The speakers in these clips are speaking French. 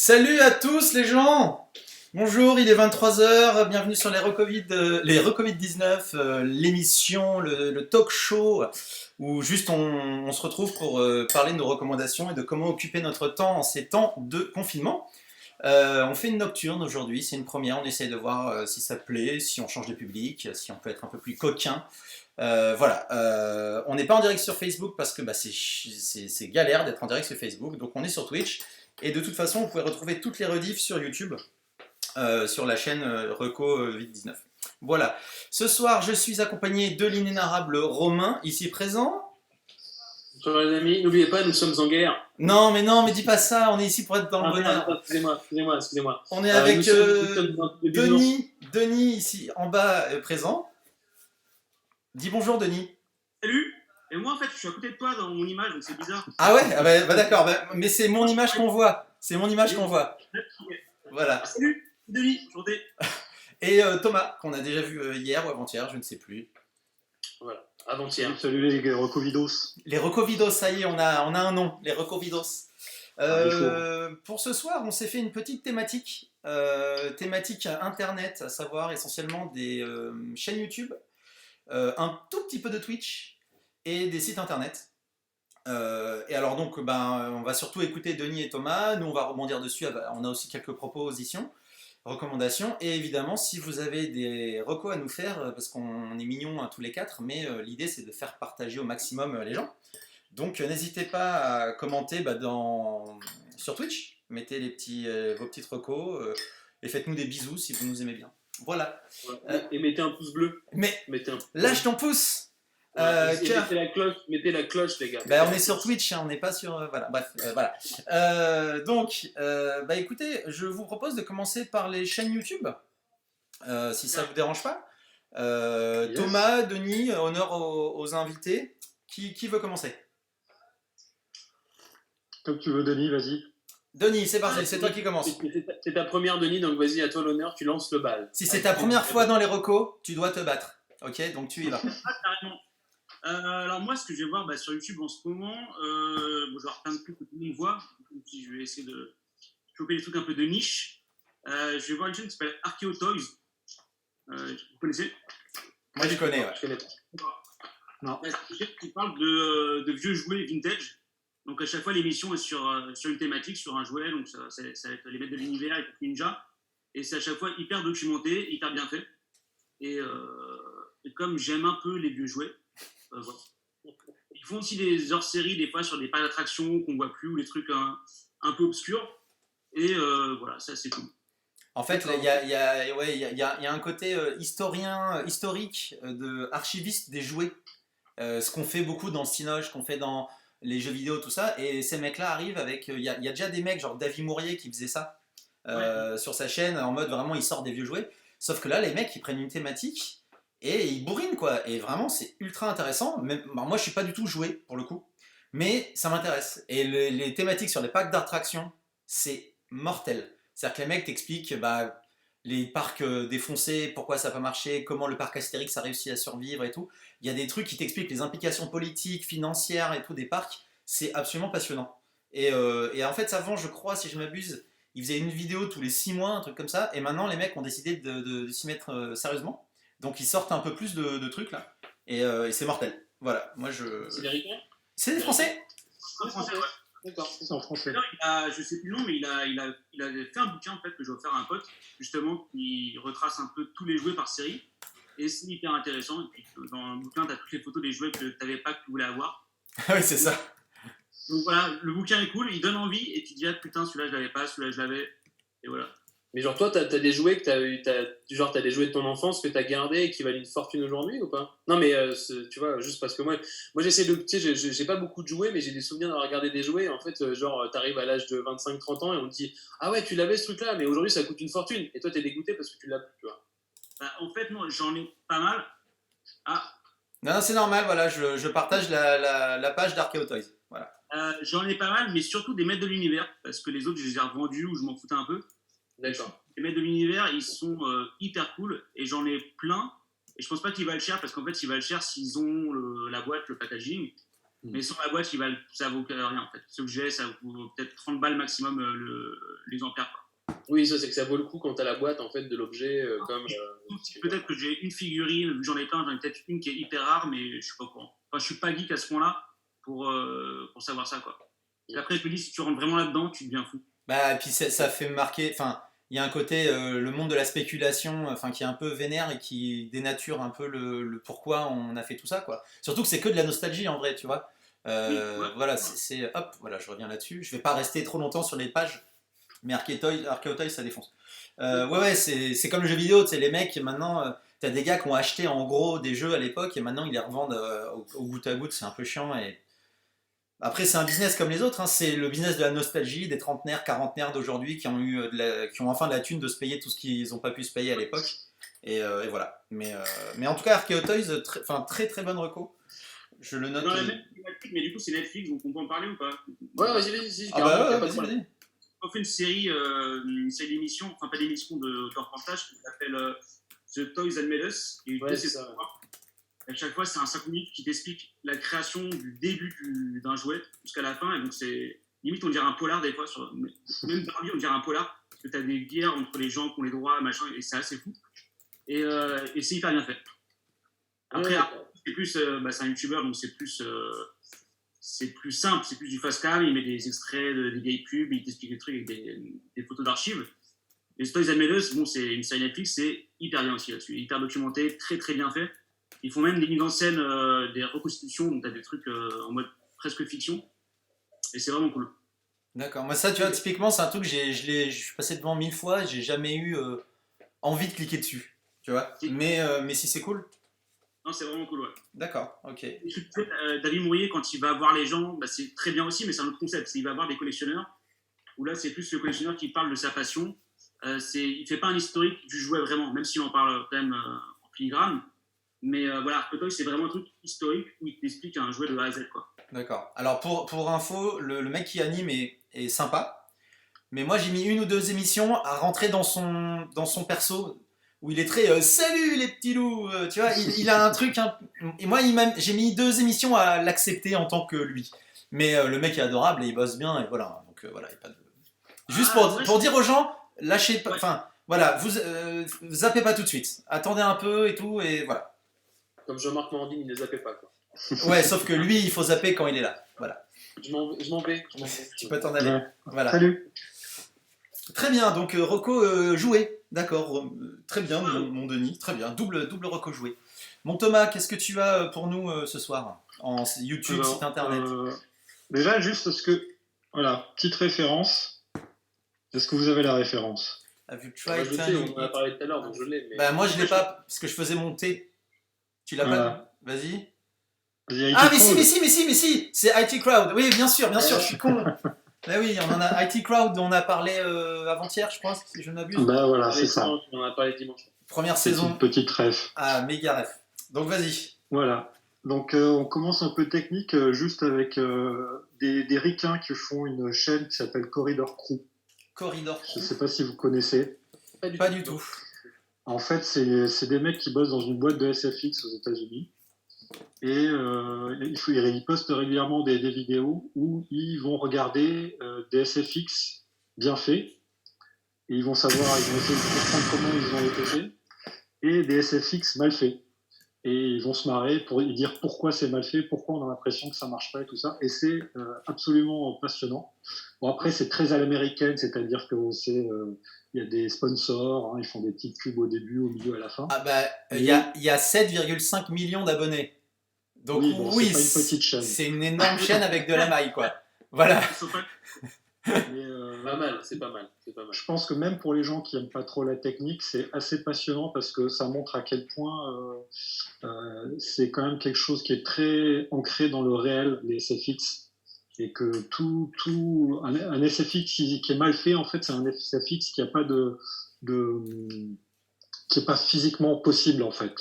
Salut à tous les gens. Bonjour, il est 23 h. Bienvenue sur les Recovid 19, l'émission, le talk show, où juste on se retrouve pour parler de nos recommandations et de comment occuper notre temps en ces temps de confinement. On fait une nocturne aujourd'hui, c'est une première, on essaye de voir si ça plaît, si on change de public, si on peut être un peu plus coquin. Voilà, on n'est pas en direct sur Facebook parce que c'est galère d'être en direct sur Facebook, donc on est sur Twitch. Et de toute façon, vous pouvez retrouver toutes les rediffs sur YouTube, sur la chaîne Reco Vite 19. Voilà. Ce soir, je suis accompagné de l'inénarrable Romain, ici présent. Bonjour les amis, n'oubliez pas, nous sommes en guerre. Non, mais dis pas ça, on est ici pour être dans le bonheur. Excusez-moi. On est avec nous sommes dans le business. Denis ici en bas présent. Dis bonjour Denis. Salut. Et moi, en fait, je suis à côté de toi dans mon image, donc c'est bizarre. Ah ouais, d'accord, mais c'est mon image qu'on voit. C'est mon image qu'on voit. Voilà. Salut, Denis, enchanté. Et Thomas, qu'on a déjà vu hier ou avant-hier, je ne sais plus. Voilà, avant-hier. Salut les Recovidos. Les Recovidos, ça y est, on a un nom, les Recovidos. Pour ce soir, on s'est fait une petite thématique internet, à savoir essentiellement des chaînes YouTube, un tout petit peu de Twitch et des sites internet. Et alors donc, on va surtout écouter Denis et Thomas. Nous, on va rebondir dessus. On a aussi quelques propositions, recommandations. Et évidemment, si vous avez des recos à nous faire, parce qu'on est mignons tous les quatre, mais l'idée c'est de faire partager au maximum les gens. Donc, n'hésitez pas à commenter sur Twitch. Mettez vos petites recos et faites-nous des bisous si vous nous aimez bien. Voilà. Et mettez un pouce bleu. Lâche ton pouce. Mettez la cloche, les gars. On est sur Twitch, on n'est pas sur. Voilà, bref, voilà. Écoutez, je vous propose de commencer par les chaînes YouTube, si ça vous dérange pas. Yes. Thomas, Denis, honneur aux invités. Qui veut commencer? Comme tu veux, Denis, vas-y. Denis, c'est parti, c'est toi qui commence. C'est ta première, Denis, donc vas-y, à toi l'honneur, tu lances le bal. Si c'est ta première fois dans les recos, tu dois te battre. Ok, donc tu y vas. Carrément. Alors moi, ce que je vais voir sur YouTube en ce moment, je vais avoir plein de trucs que tout le monde voit. Si je vais essayer de choper des trucs un peu de niche. Je vais voir une chaîne qui s'appelle Archeo Toys. Vous connaissez? Moi, je connais, ouais. Je connais pas. Non. C'est une chaîne qui parle de vieux jouets vintage. Donc à chaque fois, l'émission est sur une thématique, sur un jouet. Donc ça va être les maîtres de l'univers et les ninja. Et c'est à chaque fois hyper documenté, hyper bien fait. Et comme j'aime un peu les vieux jouets, voilà. Ils font aussi des hors-séries des fois sur des parcs d'attractions qu'on voit plus ou des trucs un peu obscurs. Et voilà, ça c'est cool. En fait, il y a un côté historique, de archiviste des jouets. Ce qu'on fait beaucoup dans le Cinoche, qu'on fait dans les jeux vidéo, tout ça. Et ces mecs-là arrivent avec. Il y a déjà des mecs, genre David Mourier, qui faisait ça sur sa chaîne, en mode vraiment il sort des vieux jouets. Sauf que là, les mecs, ils prennent une thématique. Et ils bourrinent quoi, et vraiment c'est ultra intéressant. Moi je suis pas du tout joué pour le coup, mais ça m'intéresse. Et les thématiques sur les parcs d'attractions, c'est mortel. C'est-à-dire que les mecs t'expliquent les parcs défoncés, pourquoi ça n'a pas marché, comment le parc Astérix a réussi à survivre et tout. Il y a des trucs qui t'expliquent les implications politiques, financières et tout des parcs. C'est absolument passionnant. Et en fait avant, je crois, si je m'abuse, ils faisaient une vidéo tous les 6 mois, un truc comme ça. Et maintenant les mecs ont décidé de s'y mettre sérieusement. Donc ils sortent un peu plus de trucs là, et c'est mortel. Voilà, moi je. C'est des Ricains? C'est des Français. En français, ouais. D'accord, c'est en français. Je sais plus le nom, mais il a fait un bouquin en fait que je vais offrir à un pote, justement, qui retrace un peu tous les jouets par série, et c'est hyper intéressant. Et puis dans le bouquin, tu as toutes les photos des jouets que tu n'avais pas, que tu voulais avoir. Ah oui, c'est ça. Donc voilà, le bouquin est cool, il donne envie, et tu te dis, ah putain, celui-là je l'avais pas, celui-là je l'avais, et voilà. Mais genre toi, t'as des jouets t'as des jouets de ton enfance que t'as gardés et qui valent une fortune aujourd'hui ou pas? Non mais tu vois, juste parce que moi j'essaie de, tu sais, j'ai pas beaucoup de jouets, mais j'ai des souvenirs d'avoir gardé des jouets. Et en fait, t'arrives à l'âge de 25-30 ans et on te dit ah ouais, tu l'avais ce truc-là, mais aujourd'hui ça coûte une fortune. Et toi t'es dégoûté parce que tu l'as plus, tu vois. En fait, moi j'en ai pas mal. Non, c'est normal. Voilà, je partage la page d'Archeo Toys. Voilà. J'en ai pas mal, mais surtout des maîtres de l'univers, parce que les autres je les ai revendus ou je m'en foutais un peu. D'accord. Les maîtres de l'univers, ils sont hyper cool et j'en ai plein. Et je pense pas qu'ils valent cher parce qu'en fait, ils valent cher s'ils ont la boîte, le packaging. Mais sur la boîte, ça vaut rien en fait. Ce que j'ai, ça vaut peut-être 30 balles maximum l'exemplaire. Oui, ça, c'est que ça vaut le coup quand t'as la boîte en fait de l'objet Peut-être que j'ai une figurine, vu que j'en ai plein, j'en ai peut-être une qui est hyper rare, mais je suis pas au courant. Enfin, je suis pas geek à ce point-là pour savoir ça, quoi. Et après, je me dis, si tu rentres vraiment là-dedans, tu deviens fou. Bah, et puis ça fait marquer. Enfin, il y a un côté, le monde de la spéculation, enfin, qui est un peu vénère et qui dénature un peu le pourquoi on a fait tout ça, quoi. Surtout que c'est que de la nostalgie en vrai, tu vois. Voilà, hop, voilà, je reviens là-dessus. Je vais pas rester trop longtemps sur les pages, mais Archeotoy, ça défonce. Ouais, c'est comme le jeu vidéo, tu sais, les mecs, maintenant, t'as des gars qui ont acheté en gros des jeux à l'époque et maintenant ils les revendent au goutte à goutte, c'est un peu chiant. Et après, c'est un business comme les autres, hein. C'est le business de la nostalgie des trentenaires, quarantenaires d'aujourd'hui qui ont qui ont enfin de la thune de se payer tout ce qu'ils n'ont pas pu se payer à l'époque. Et voilà. Mais en tout cas, Archeotoys, très très bonne reco. Je le note. Dans la même thématique, mais du coup, c'est Netflix, donc on peut en parler ou pas? Ouais, vas-y, Ah carrément, y a bah pas ouais, de problème. vas-y. On fait une série d'émissions, enfin pas d'émissions de reportage, qui s'appelle The Toys That Made Us. Et Ouais, c'est c'est ça. à chaque fois, c'est un 5 minutes qui t'explique la création du début d'un jouet jusqu'à la fin. Et donc, c'est limite, on dirait un polar des fois. Même Barbie, on dirait un polar. Parce que tu as des guerres entre les gens qui ont les droits, machin, et c'est assez fou. Et c'est hyper bien fait. Après, c'est plus, c'est un youtubeur, donc c'est plus simple, c'est plus du fast cam. Il met des extraits des vieilles pubs, il t'explique des trucs avec des photos d'archives. Les Toys That Made Us, bon, c'est une série Netflix, c'est hyper bien aussi là-dessus. Hyper documenté, très très bien fait. Ils font même des mises en scène, des reconstitutions, donc tu as des trucs en mode presque fiction. Et c'est vraiment cool. D'accord. Moi, ça, tu vois, typiquement, c'est un truc que je suis passé devant 1000 fois, j'ai jamais eu envie de cliquer dessus. Tu vois. Si. Mais si c'est cool. Non, c'est vraiment cool, ouais. D'accord, ok. Et David Mourier, quand il va voir les gens, bah, c'est très bien aussi, mais c'est un autre concept. Il va voir des collectionneurs, où là, c'est plus le collectionneur qui parle de sa passion. Il ne fait pas un historique du jouet vraiment, même s'il en parle quand même en filigrane. Mais voilà, Arcotoy, c'est vraiment un truc historique où il t'explique un jouet de A à Z, quoi. D'accord. Alors, pour info, le mec qui anime est sympa. Mais moi, j'ai mis une ou deux émissions à rentrer dans son perso, où il est très salut les petits loups, tu vois, il a un truc. Et moi, j'ai mis deux émissions à l'accepter en tant que lui. Mais le mec est adorable et il bosse bien, et voilà. Donc voilà, il y a pas de. Juste pour dire aux gens, lâchez pas. Ouais. Enfin, voilà, vous zappez pas tout de suite. Attendez un peu et tout, et voilà. Comme Jean-Marc Morandini, il ne les zappait pas, quoi. Ouais, sauf que lui, il faut zapper quand il est là. Voilà. Je m'en vais. Tu peux t'en aller. Ouais. Voilà. Salut. Très bien, donc Rocco joué. D'accord, très bien, mon Denis, très bien. Double Rocco joué. Mon Thomas, qu'est-ce que tu as pour nous ce soir en YouTube, Alors, site internet? Déjà, juste voilà, petite référence. Est-ce que vous avez la référence? Have you Moi, tried je le sais, turning on en a it? parlé tout à l'heure, donc je l'ai. Mais... Bah moi je l'ai pas parce que je faisais monter. Tu l'as Voilà. pas? Vas-y. Vas-y, IT Ah mais Crowd. si, c'est IT Crowd. Oui, bien sûr, je suis con. Bah oui, on en a IT Crowd dont on a parlé avant-hier, je crois, si je ne m'abuse. Bah voilà, c'est ça. On en a parlé dimanche. Première saison. Petite ref. Ah, méga ref. Donc vas-y. Voilà. Donc on commence un peu technique, juste avec des ricains qui font une chaîne qui s'appelle Corridor Crew. Corridor. Je ne sais pas si vous connaissez. Pas du tout. En fait, c'est des mecs qui bossent dans une boîte de SFX aux États-Unis. Et ils postent régulièrement des vidéos où ils vont regarder des SFX bien faits. Et ils vont essayer de comprendre comment ils ont été faits. Et des SFX mal faits. Et ils vont se marrer pour dire pourquoi c'est mal fait, pourquoi on a l'impression que ça marche pas et tout ça. Et c'est absolument passionnant. Bon, après, c'est très à l'américaine, c'est-à-dire que il y a des sponsors, hein, ils font des petites pubs au début, au milieu, à la fin. Ah bah, il y a 7,5 millions d'abonnés. Donc oui, bon, c'est pas une petite chaîne. C'est une énorme chaîne avec de la maille, quoi. Voilà. Mais, c'est pas mal. Je pense que même pour les gens qui n'aiment pas trop la technique, c'est assez passionnant parce que ça montre à quel point c'est quand même quelque chose qui est très ancré dans le réel, les SFX. Et que un SFX qui est mal fait, en fait, c'est un SFX qui a pas qui est pas physiquement possible, en fait.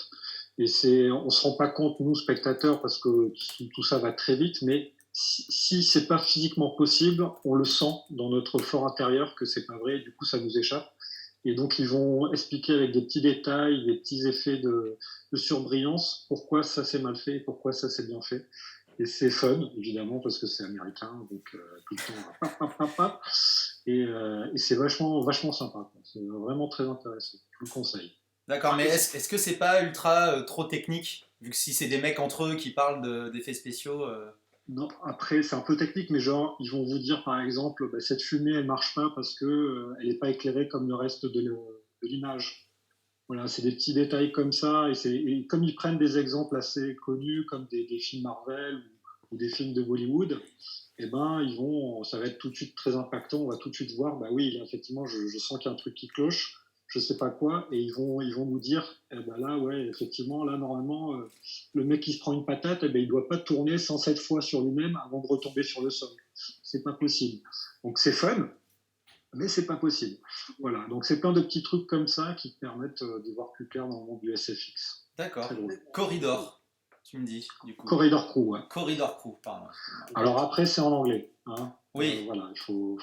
Et on se rend pas compte, nous, spectateurs, parce que tout ça va très vite, mais si c'est pas physiquement possible, on le sent dans notre fort intérieur que c'est pas vrai, et du coup, ça nous échappe. Et donc, ils vont expliquer avec des petits détails, des petits effets de surbrillance, pourquoi ça c'est mal fait et pourquoi ça c'est bien fait. Et c'est fun, évidemment, parce que c'est américain, donc tout le temps, pap, pap, pap, pap. Et c'est vachement, vachement sympa, quoi. C'est vraiment très intéressant. Je vous le conseille. D'accord, mais est-ce que c'est pas ultra trop technique? Vu que si c'est des mecs entre eux qui parlent d'effets spéciaux. Non, après, c'est un peu technique, mais genre, ils vont vous dire, par exemple, bah, cette fumée, elle marche pas parce que elle n'est pas éclairée comme le reste de l'image. Voilà, c'est des petits détails comme ça, et comme ils prennent des exemples assez connus, comme des films Marvel ou des films de Bollywood, eh ben, ça va être tout de suite très impactant, on va tout de suite voir, bah oui, là, effectivement, je sens qu'il y a un truc qui cloche, je sais pas quoi, et ils vont nous dire, eh ben là, ouais, effectivement, là, normalement, le mec qui se prend une patate, eh ben, il doit pas tourner 107 fois sur lui-même avant de retomber sur le sol. C'est pas possible. Donc c'est fun, mais c'est pas possible. Voilà, donc c'est plein de petits trucs comme ça qui te permettent d'y voir plus clair dans le monde du SFX. D'accord. Très drôle. Corridor, tu me dis, du coup. Corridor Crew, ouais. Corridor Crew, pardon. Alors après, c'est en anglais. Hein. Oui. Voilà, il faut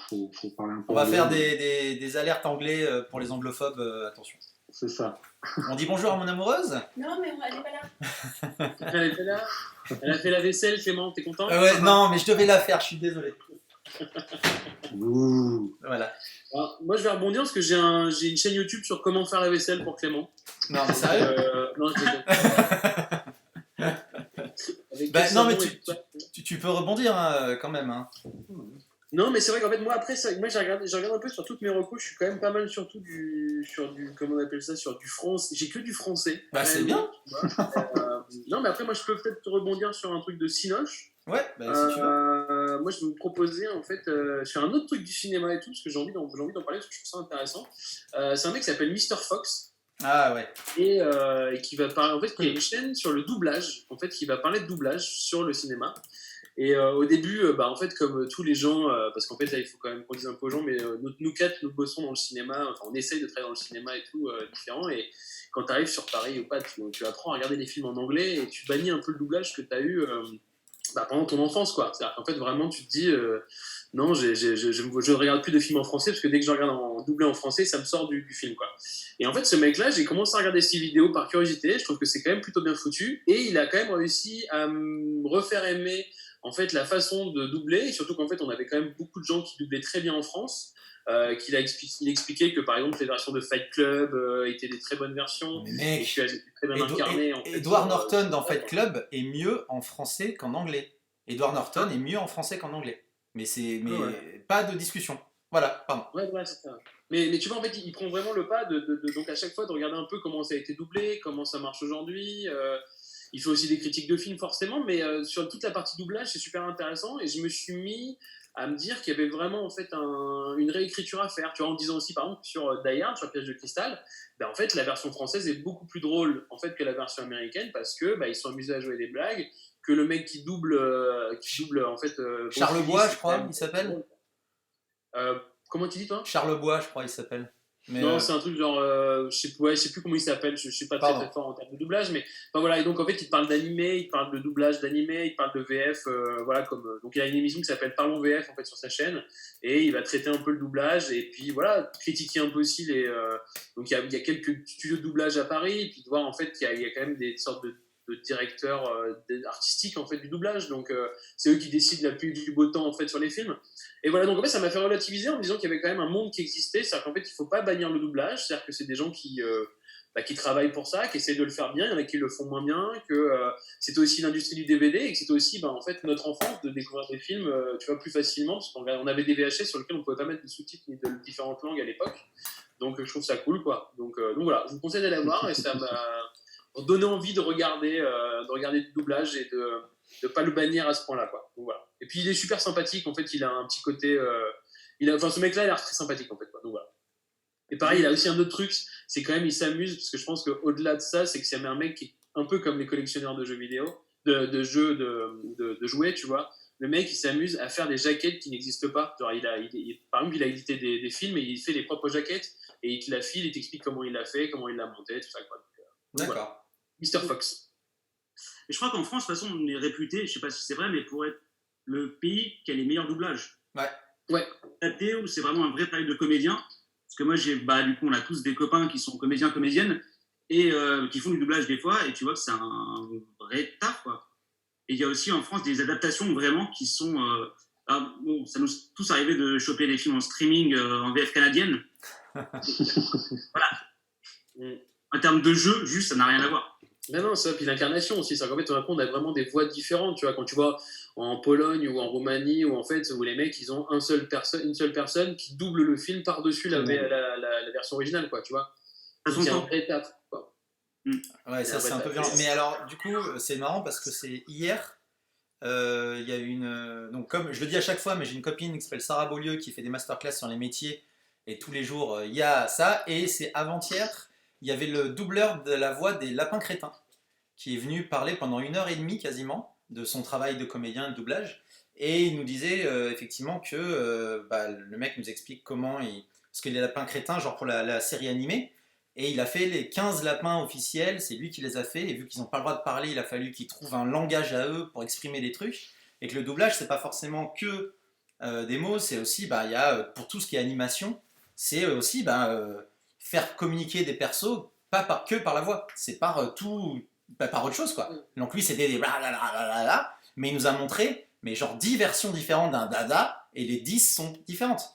parler un peu. On va anglais. faire des alertes anglais pour les anglophobes, attention. C'est ça. On dit bonjour à mon amoureuse? Non, mais elle n'est pas là. Elle était là. Elle a fait la vaisselle, Clément, t'es content? Ouais, non, mais je devais la faire, je suis désolé. Ouh. Voilà. Alors, moi, je vais rebondir parce que j'ai une chaîne YouTube sur comment faire la vaisselle pour Clément. Non, mais sérieux? Non, je déconne. Avec Bah, quel non, mais savon et tout ça. tu peux rebondir hein, quand même. Hein. Non, mais c'est vrai qu'en fait, moi, après, moi, je regarde un peu sur toutes mes recos. Je suis quand même pas mal sur du, comment on appelle ça, sur du français. J'ai que du français. Bah, c'est bien. Non, mais après, moi, je peux peut-être rebondir sur un truc de Cinoche. Ouais, bah, si tu veux. Moi, je vais vous proposer, en fait, sur un autre truc du cinéma et tout, parce que j'ai envie d'en parler, parce que je trouve ça intéressant. C'est un mec qui s'appelle Mr. Fox. Ah ouais. Et qui va parler, en fait, qui a une chaîne sur le doublage, en fait, qui va parler de doublage sur le cinéma. Et au début, en fait, comme tous les gens, parce qu'en fait, là, il faut quand même qu'on dise un peu aux gens, mais nous quatre, nous bossons dans le cinéma, enfin, on essaye de travailler dans le cinéma et tout, différent. Et quand tu arrives sur Paris ou pas, tu apprends à regarder des films en anglais et tu bannis un peu le doublage que tu as eu pendant ton enfance, quoi. C'est-à-dire qu'en fait, vraiment, tu te dis, non, je ne regarde plus de films en français, parce que dès que je regarde en doublé en français, ça me sort du film, quoi. Et en fait, ce mec-là, j'ai commencé à regarder ses vidéos par curiosité, je trouve que c'est quand même plutôt bien foutu, et il a quand même réussi à me refaire aimer en fait la façon de doubler, et surtout qu'en fait on avait quand même beaucoup de gens qui doublaient très bien en France, il expliquait que par exemple les versions de Fight Club étaient des très bonnes versions, mais mec, et étaient très bien incarnées. Edward Norton dans Fight Club est mieux en français qu'en anglais. Edward Norton est mieux en français qu'en anglais. Mais pas de discussion. Voilà, pardon. Ouais, c'est ça. Mais tu vois, en fait, il prend vraiment le pas donc à chaque fois de regarder un peu comment ça a été doublé, comment ça marche aujourd'hui. Il fait aussi des critiques de films forcément, mais sur toute la partie doublage, c'est super intéressant. Et je me suis mis à me dire qu'il y avait vraiment en fait une réécriture à faire. Tu vois, en disant aussi, par exemple, sur Die Hard, sur Piège de cristal, en fait, la version française est beaucoup plus drôle en fait que la version américaine parce que ils sont amusés à jouer des blagues, que le mec qui double en fait. Charlebois, je crois, il s'appelle. Comment tu dis toi? Charlebois, je crois, il s'appelle. Mais non, c'est un truc genre, je sais plus comment il s'appelle, je suis pas très fort en termes de doublage, mais voilà, et donc en fait il parle d'animé, il parle de doublage d'animé, il parle de VF, voilà, donc il y a une émission qui s'appelle Parlons VF en fait sur sa chaîne, et il va traiter un peu le doublage, et puis voilà, critiquer un peu aussi donc il y a quelques studios de doublage à Paris, et puis de voir en fait qu'il y a quand même des sortes de directeurs artistiques en fait du doublage, donc c'est eux qui décident la pluie du beau temps en fait sur les films. Et voilà, donc en fait ça m'a fait relativiser en me disant qu'il y avait quand même un monde qui existait, c'est-à-dire qu'en fait il faut pas bannir le doublage, c'est-à-dire que c'est des gens qui travaillent pour ça, qui essaient de le faire bien, il y en a qui le font moins bien, que c'était aussi l'industrie du DVD et que c'était aussi en fait notre enfance de découvrir des films tu vois, plus facilement, parce qu'on avait des VHS sur lesquels on pouvait pas mettre de sous-titres ni de différentes langues à l'époque, donc je trouve ça cool quoi. Donc voilà, je vous conseille d'aller voir et ça m'a donné envie de regarder du doublage et de pas le bannir à ce point-là quoi. Donc voilà. Et puis il est super sympathique en fait, il a un petit côté ce mec-là il a l'air très sympathique en fait quoi. Donc voilà. Et pareil, il a aussi un autre truc, c'est quand même il s'amuse parce que je pense qu'au-delà de ça, c'est que c'est un mec qui est un peu comme les collectionneurs de jeux vidéo, de jeux de jouets, tu vois. Le mec il s'amuse à faire des jaquettes qui n'existent pas. Genre par exemple, il a édité des films et il fait les propres jaquettes et il te la file, il t'explique comment il l'a fait, comment il l'a monté, tout ça quoi. Donc, d'accord. Voilà. Mr. Fox. Et je crois qu'en France, de toute façon, on est réputé, je sais pas si c'est vrai, mais pour être le pays qui a les meilleurs doublages. Ouais. Où c'est vraiment un vrai travail de comédien. Parce que moi, du coup, on a tous des copains qui sont comédiens, comédiennes, et qui font du doublage des fois, et tu vois que c'est un vrai taf, quoi. Et il y a aussi en France des adaptations vraiment qui sont. Alors, bon, ça nous est tous arrivé de choper des films en streaming en VF canadienne. Voilà. En termes de jeu, juste, ça n'a rien à voir. Non, ça, puis l'incarnation aussi. C'est qu'en fait, on a vraiment des voix différentes. Tu vois, quand tu vois en Pologne ou en Roumanie, où en fait, où les mecs, ils ont une seule personne qui double le film par-dessus la version originale, quoi, tu vois. C'est un vrai taf, quoi. Ouais, ça c'est un peu violent. Mais alors, du coup, c'est marrant parce que c'est hier. Il y a une. Donc, comme je le dis à chaque fois, mais j'ai une copine qui s'appelle Sarah Beaulieu qui fait des masterclass sur les métiers. Et tous les jours, il y a ça. Et c'est avant-hier, il y avait le doubleur de la voix des Lapins Crétins qui est venu parler pendant 1h30 quasiment de son travail de comédien de doublage. Et il nous disait effectivement que le mec nous explique comment il. Parce que les Lapins Crétins, genre pour la série animée, et il a fait les 15 lapins officiels, c'est lui qui les a fait, et vu qu'ils n'ont pas le droit de parler, il a fallu qu'ils trouvent un langage à eux pour exprimer les trucs, et que le doublage, c'est pas forcément que des mots, c'est aussi, il y a, pour tout ce qui est animation, c'est aussi faire communiquer des persos, pas que par la voix, c'est par tout, par autre chose, quoi. Donc lui, c'était des blablabla, mais il nous a montré, mais genre 10 versions différentes d'un dada, et les 10 sont différentes.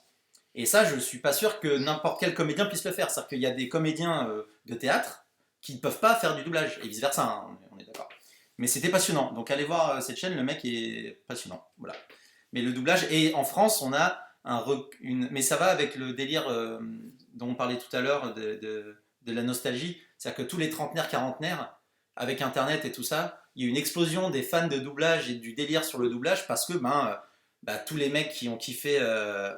Et ça, je suis pas sûr que n'importe quel comédien puisse le faire. C'est-à-dire qu'il y a des comédiens de théâtre qui ne peuvent pas faire du doublage, et vice-versa, hein, on est d'accord. Mais c'était passionnant. Donc allez voir cette chaîne, le mec est passionnant. Voilà. Mais le doublage, et en France, on a mais ça va avec le délire dont on parlait tout à l'heure de la nostalgie. C'est-à-dire que tous les trentenaires, quarantenaires, avec Internet et tout ça, il y a eu une explosion des fans de doublage et du délire sur le doublage parce que tous les mecs qui ont kiffé,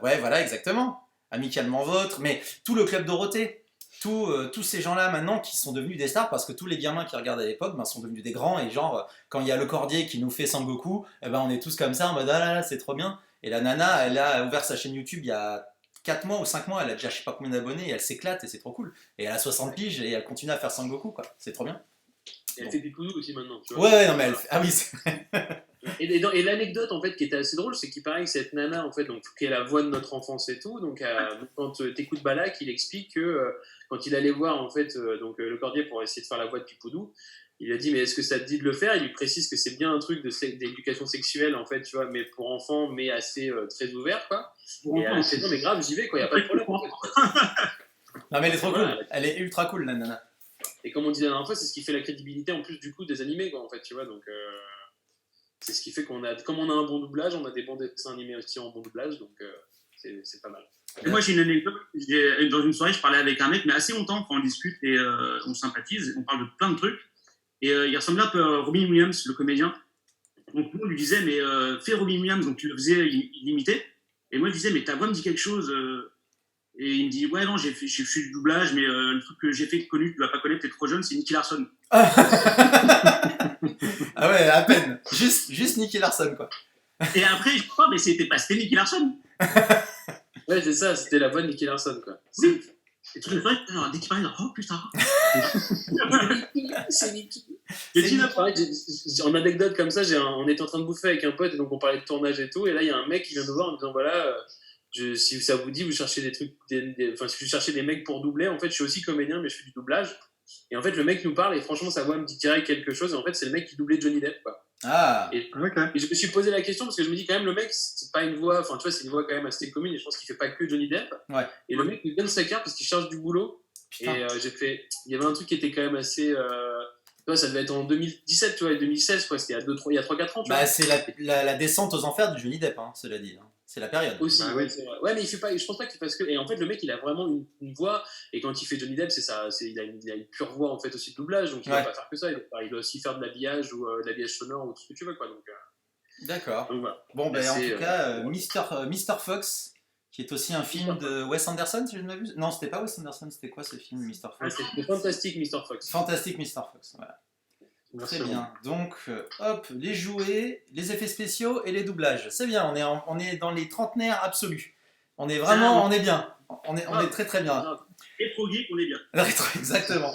ouais voilà exactement, Amicalement Vôtre, mais tout le Club Dorothée, tous ces gens-là maintenant qui sont devenus des stars parce que tous les gamins qui regardaient à l'époque sont devenus des grands et genre quand il y a le Cordier qui nous fait Sangoku, on est tous comme ça en mode ah là là c'est trop bien. Et la nana elle a ouvert sa chaîne YouTube il y a 4 mois ou 5 mois, elle a déjà je sais pas combien d'abonnés et elle s'éclate et c'est trop cool. Et elle a 60 piges et elle continue à faire Sangoku quoi, c'est trop bien. Et elle fait des poudous aussi maintenant. Tu vois. Ouais non mais elle fait... ah oui c'est... Et l'anecdote en fait qui était assez drôle, c'est qu'il paraît que cette nana en fait, donc qui est la voix de notre enfance et tout, donc quand t'écoutes Balak, il explique que quand il allait voir en fait le Cordier pour essayer de faire la voix de Pipoudou, il lui a dit mais est-ce que ça te dit de le faire? Il lui précise que c'est bien un truc d'éducation sexuelle en fait, tu vois, mais pour enfants, mais assez très ouvert quoi. Et elle fait non mais grave, j'y vais quoi, y a pas de problème. En fait. Non mais elle est trop cool, elle est ultra cool la nana. Et comme on disait la dernière fois, c'est ce qui fait la crédibilité en plus du coup des animés quoi en fait, tu vois donc. C'est ce qui fait qu'on a, comme on a un bon doublage, on a des bons dessins animés aussi en bon doublage, donc c'est pas mal. Et moi, j'ai une anecdote. Dans une soirée, je parlais avec un mec, mais assez longtemps, on discute et on sympathise, on parle de plein de trucs. Et il ressemblait un peu à Robin Williams, le comédien. Donc, nous, on lui disait, mais fais Robin Williams, donc tu le faisais, il imitait. Et moi, je disais, mais ta voix me dit quelque chose. Et il me dit, ouais, non, j'ai fait du doublage, mais le truc que j'ai fait connu, tu ne vas pas connaître, t'es trop jeune, c'est Nicky Larson. Ah ouais, à peine. Juste Nicky Larson, quoi. Et après, je crois, mais c'était Nicky Larson. Ouais, c'est ça, c'était la voix de Nicky Larson, quoi. Oui. Et tout le temps, dès qu'il parlait, oh putain. C'est Nicky. En anecdote comme ça, on était en train de bouffer avec un pote, et donc on parlait de tournage et tout, et là, il y a un mec qui vient nous voir en disant, voilà, si ça vous dit, vous cherchez des trucs, si vous cherchez des mecs pour doubler, en fait, je suis aussi comédien, mais je fais du doublage. Et en fait, le mec nous parle, et franchement, sa voix me dit direct quelque chose, et en fait, c'est le mec qui doublait Johnny Depp, quoi. Ah, et je me suis posé la question parce que je me dis quand même le mec c'est pas une voix, enfin tu vois c'est une voix quand même assez commune et je pense qu'il fait pas que Johnny Depp. Ouais. Et le mec nous donne sa carte parce qu'il cherche du boulot. Putain. Et j'ai fait, il y avait un truc qui était quand même assez ça devait être en 2017 tu vois, et 2016 quoi, c'était il y a 3-4 ans tu vois. C'est la descente aux enfers de Johnny Depp cela dit hein. C'est la période aussi oui. C'est vrai. Ouais mais il fait pas, je pense pas qu'il fasse que, et en fait le mec il a vraiment une voix, et quand il fait Johnny Depp c'est ça, il a une pure voix en fait aussi de doublage, donc il va pas faire que ça, il doit aussi faire de l'habillage ou de l'habillage sonore ou tout ce que tu veux quoi, donc d'accord. Donc, voilà. Bon en tout cas Mr. Fox qui est aussi un film de Wes Anderson si je ne m'abuse. Non c'était pas Wes Anderson, c'était quoi ce film Mr. Fox? C'était Fantastic Mr. Fox. Fantastic Mr. Fox, voilà. Très bien. Donc, hop, les jouets, les effets spéciaux et les doublages. C'est bien, on est dans les trentenaires absolus. On est vraiment, on est bien. On est très très bien. Rétro geek, on est bien. Exactement.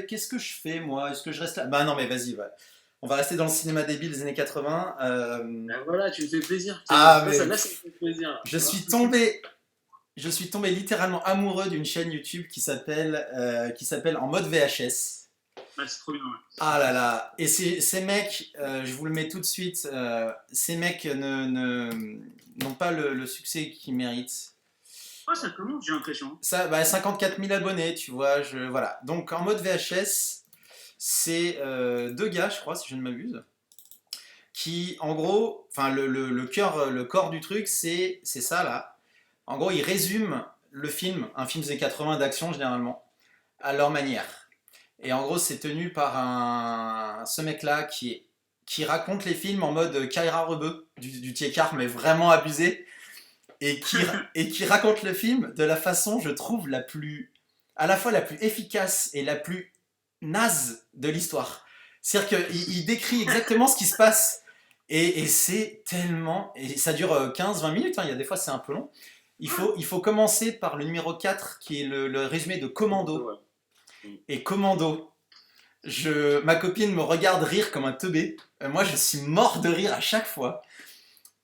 Qu'est-ce que je fais moi? Est-ce que je reste là? Bah non mais vas-y, ouais. On va rester dans le cinéma débile des années 80. Voilà, tu me fais plaisir. Ah mais... ça me fait plaisir. Je suis tombé littéralement amoureux d'une chaîne YouTube qui s'appelle En mode VHS. Bah, c'est trop bien. Ouais. Ah là là. Et ces mecs, je vous le mets tout de suite, ces mecs n'ont pas le succès qu'ils méritent. Ah, ça commence, j'ai l'impression. Ça, 54 000 abonnés, tu vois. Voilà. Donc en mode VHS, c'est deux gars, je crois, si je ne m'abuse, qui, en gros, enfin le cœur, le corps du truc, c'est ça là. En gros, ils résument le film, un film des années 80 d'action généralement, à leur manière. Et en gros, c'est tenu par ce mec-là qui raconte les films en mode Kaira Rebeu, du Tiécar, mais vraiment abusé, et qui raconte le film de la façon, je trouve, à la fois la plus efficace et la plus naze de l'histoire. C'est-à-dire qu'il décrit exactement ce qui se passe. Et c'est tellement. Et ça dure 15-20 minutes, hein, il y a des fois c'est un peu long. Il faut commencer par le numéro 4 qui est le résumé de Commando. Et Commando, ma copine me regarde rire comme un teubé. Moi je suis mort de rire à chaque fois.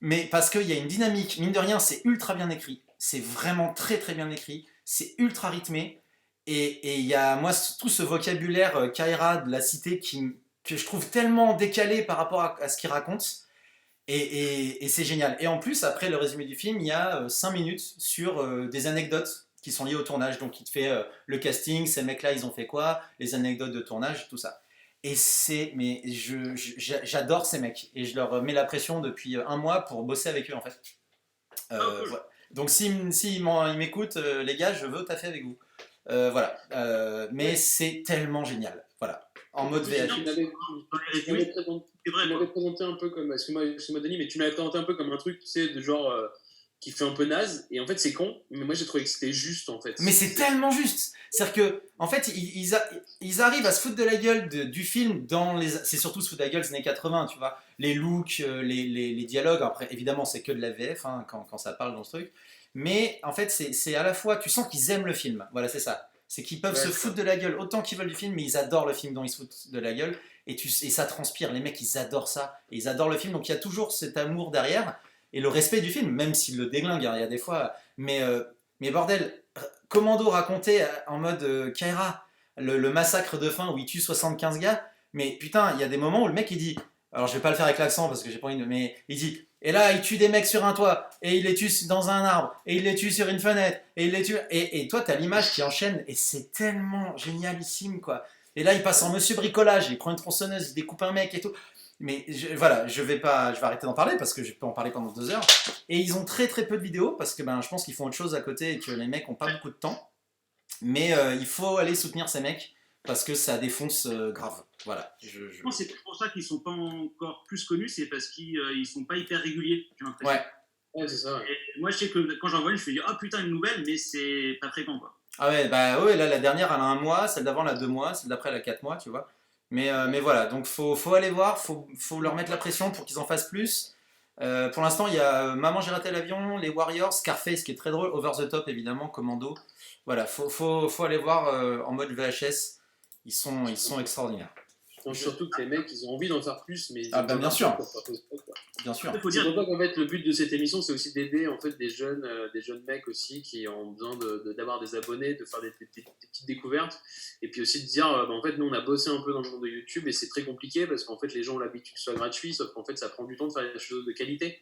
Mais parce qu'il y a une dynamique, mine de rien, c'est ultra bien écrit. C'est vraiment très très bien écrit. C'est ultra rythmé. Et il y a, moi, tout ce vocabulaire Kaira de la cité que je trouve tellement décalé par rapport à ce qu'il raconte. Et c'est génial. Et en plus, après le résumé du film, il y a 5 minutes sur des anecdotes qui sont liées au tournage. Donc il te fait le casting, ces mecs-là, ils ont fait quoi, les anecdotes de tournage, tout ça. Et mais j'adore ces mecs. Et je leur mets la pression depuis un mois pour bosser avec eux, en fait. Cool. Voilà. Donc s'ils m'écoutent, les gars, je veux taffer avec vous. Voilà. Mais c'est tellement génial. Voilà. En mode Tu VH. m'avais Dans les résumés, c'est vrai. tu Quoi. m'avais présenté un peu comme, excuse-moi Denis, mais tu m'avais présenté un peu comme un truc, tu sais, de genre qui fait un peu naze, et en fait c'est con, mais moi j'ai trouvé que c'était juste en fait. Mais c'est tellement juste. C'est-à-dire que, en fait, ils arrivent à se foutre de la gueule du film c'est surtout se foutre de la gueule des années 80, tu vois. Les looks, les dialogues. Après, évidemment, c'est que de la VF hein, quand ça parle dans ce truc. Mais en fait, c'est à la fois, tu sens qu'ils aiment le film. Voilà, c'est ça. C'est qu'ils peuvent se foutre de la gueule autant qu'ils veulent du film, mais ils adorent le film dont ils se foutent de la gueule. Et ça transpire. Les mecs, ils adorent ça. Et ils adorent le film. Donc il y a toujours cet amour derrière. Et le respect du film, même s'il le déglingue, hein, il y a des fois. Mais bordel, Commando raconté en mode Kaira, le massacre de fin où il tue 75 gars. Mais putain, il y a des moments où le mec il dit. Alors je vais pas le faire avec l'accent parce que j'ai pas envie de. Mais il dit. Et là, il tue des mecs sur un toit, et il les tue dans un arbre, et il les tue sur une fenêtre, et il les tue. Et toi, t'as l'image qui enchaîne, et c'est tellement génialissime, quoi. Et là, il passe en monsieur bricolage, il prend une tronçonneuse, il découpe un mec et tout. Mais voilà, je vais arrêter d'en parler parce que je peux en parler pendant 2 heures. Et ils ont très très peu de vidéos parce que je pense qu'ils font autre chose à côté et que les mecs ont pas beaucoup de temps. Mais il faut aller soutenir ces mecs parce que ça défonce grave. Voilà. Je pense que c'est pour ça qu'ils sont pas encore plus connus, c'est parce qu'ils sont pas hyper réguliers, j'ai l'impression. Ouais, c'est ça. Ouais. Et moi, je sais que quand j'en vois une, je me dis, oh putain, une nouvelle, mais c'est pas fréquent, quoi. Ah ouais, ouais, là la dernière elle a 1 mois, celle d'avant elle a 2 mois, celle d'après elle a 4 mois, tu vois. Mais voilà, donc faut aller voir, faut leur mettre la pression pour qu'ils en fassent plus. Pour l'instant, il y a Maman j'ai raté l'avion, les Warriors, Scarface qui est très drôle, Over the Top évidemment, Commando. Voilà, faut aller voir en mode VHS, ils sont extraordinaires. Je pense surtout que les mecs, ils ont envie d'en faire plus, mais bien sûr. Bien sûr. Il faut C'est dire, pour ça qu'en fait, le but de cette émission, c'est aussi d'aider en fait des jeunes mecs aussi qui ont besoin d'avoir des abonnés, de faire des petites découvertes, et puis aussi de dire, en fait, nous on a bossé un peu dans le monde de YouTube et c'est très compliqué parce qu'en fait les gens ont l'habitude que ce soit gratuit, sauf qu'en fait ça prend du temps de faire des choses de qualité.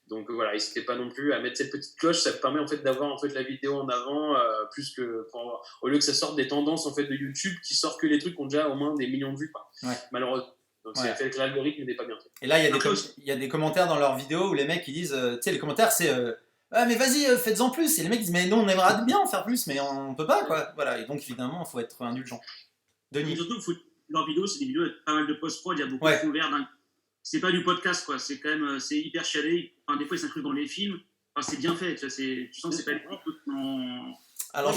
Donc voilà, n'hésitez pas non plus à mettre cette petite cloche, ça permet en fait d'avoir en fait la vidéo en avant, plus que au lieu que ça sorte des tendances en fait de YouTube qui sortent que les trucs qui ont déjà au moins des millions de vues, quoi. Ouais. Malheureusement. Donc c'est fait que l'algorithme n'est pas bien fait. Et là il y a des commentaires dans leurs vidéos où les mecs ils disent, tu sais les commentaires c'est ah mais vas-y faites-en plus, et les mecs disent mais non on aimerait bien en faire plus mais on peut pas quoi. Voilà, et donc évidemment il faut être indulgent. Denis. surtout, leurs vidéos, c'est des vidéos avec pas mal de post-prod, il y a beaucoup de fonds verts. C'est pas du podcast, quoi. C'est quand même c'est hyper chialé. Enfin, des fois, ils s'incluent dans les films. Enfin, c'est bien fait. Tu sens que c'est pas du tout Alors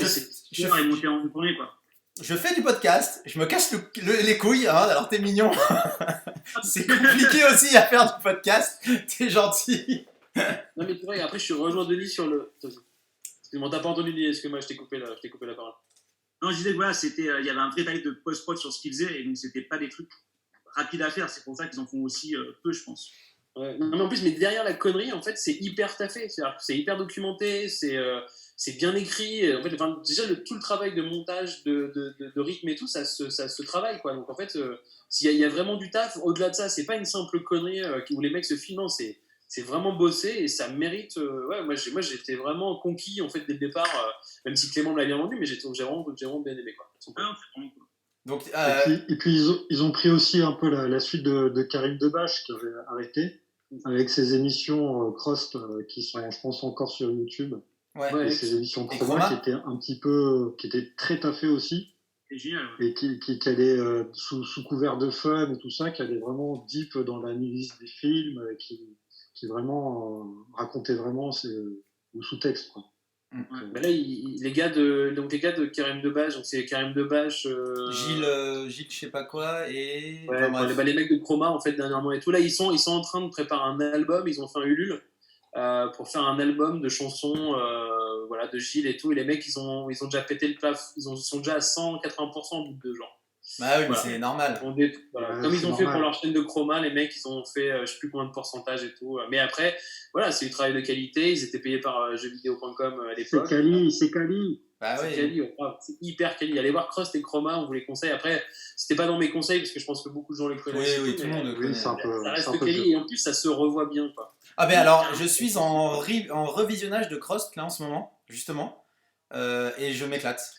je fais du podcast, je me casse les couilles, hein, alors t'es mignon. C'est compliqué aussi à faire du podcast, t'es gentil. Non mais c'est vrai, après je suis rejoint Denis sur le... Excuse-moi, t'as pas entendu Denis, excuse-moi, je t'ai coupé la parole. Non, je disais que voilà, il y avait un vrai travail de post-prod sur ce qu'ils faisaient, et donc c'était pas des trucs rapides à faire. C'est pour ça qu'ils en font aussi peu, je pense. Ouais. Non mais en plus, mais derrière la connerie, en fait, c'est hyper taffé. C'est-à-dire que c'est hyper documenté, c'est c'est bien écrit. En fait, enfin, déjà, tout le travail de montage, de rythme et tout, ça se travaille, quoi. Donc, en fait, s'il y a vraiment du taf, au-delà de ça, c'est pas une simple connerie où les mecs se filment, non, c'est vraiment bossé et ça mérite. Ouais, moi, j'étais vraiment conquis, en fait, dès le départ, même si Clément me l'a bien vendu, mais j'ai vraiment bien aimé, quoi. Ah, c'est vraiment cool. Donc, Et puis ils ont pris aussi un peu la suite de Karim Debache qui avait arrêté avec ses émissions Crust qui sont, je pense, encore sur YouTube. ouais. Ouais. Et ses émissions Et Chroma Chroma. qui étaient un petit peu, qui étaient très taffées aussi C'est génial. Ouais. et qui allaient sous couvert de fun et tout ça, qui allaient vraiment deep dans l'analyse des films, qui vraiment racontaient vraiment le sous-texte, quoi. Mm. Donc, Mais là, les gars de Karim Debache, donc c'est Karim Debache. Gilles, je sais pas quoi, et. Ouais, Enfin, bref. les mecs de Chroma, en fait, dernièrement et tout. Là, ils sont en train de préparer un album. Ils ont fait un Ulule pour faire un album de chansons voilà, de Gilles et tout. Et les mecs, ils ont déjà pété le plaf. Ils sont déjà à 180% au bout de 2 ans. Bah oui, mais Voilà. c'est normal. Voilà. Ouais, Comme ils c'est ont fait pour normal. leur chaîne de Chroma, les mecs, ils ont fait je sais plus combien de pourcentage et tout. Mais après, voilà, c'est du travail de qualité. Ils étaient payés par jeuxvideo.com à C'est l'époque. Cali. Bah C'est oui. quali, ouais. C'est hyper quali. Allez voir Crust et Chroma, on vous les conseille. Après, c'était pas dans mes conseils parce que je pense que beaucoup de gens les connaissent. Oui, et tout le mais monde le Oui, connaît. c'est un peu, ça c'est un reste peu quali vieux. et en plus, ça se revoit bien, quoi. Ah ben alors, je suis en revisionnage de Crost là en ce moment, justement, et je m'éclate.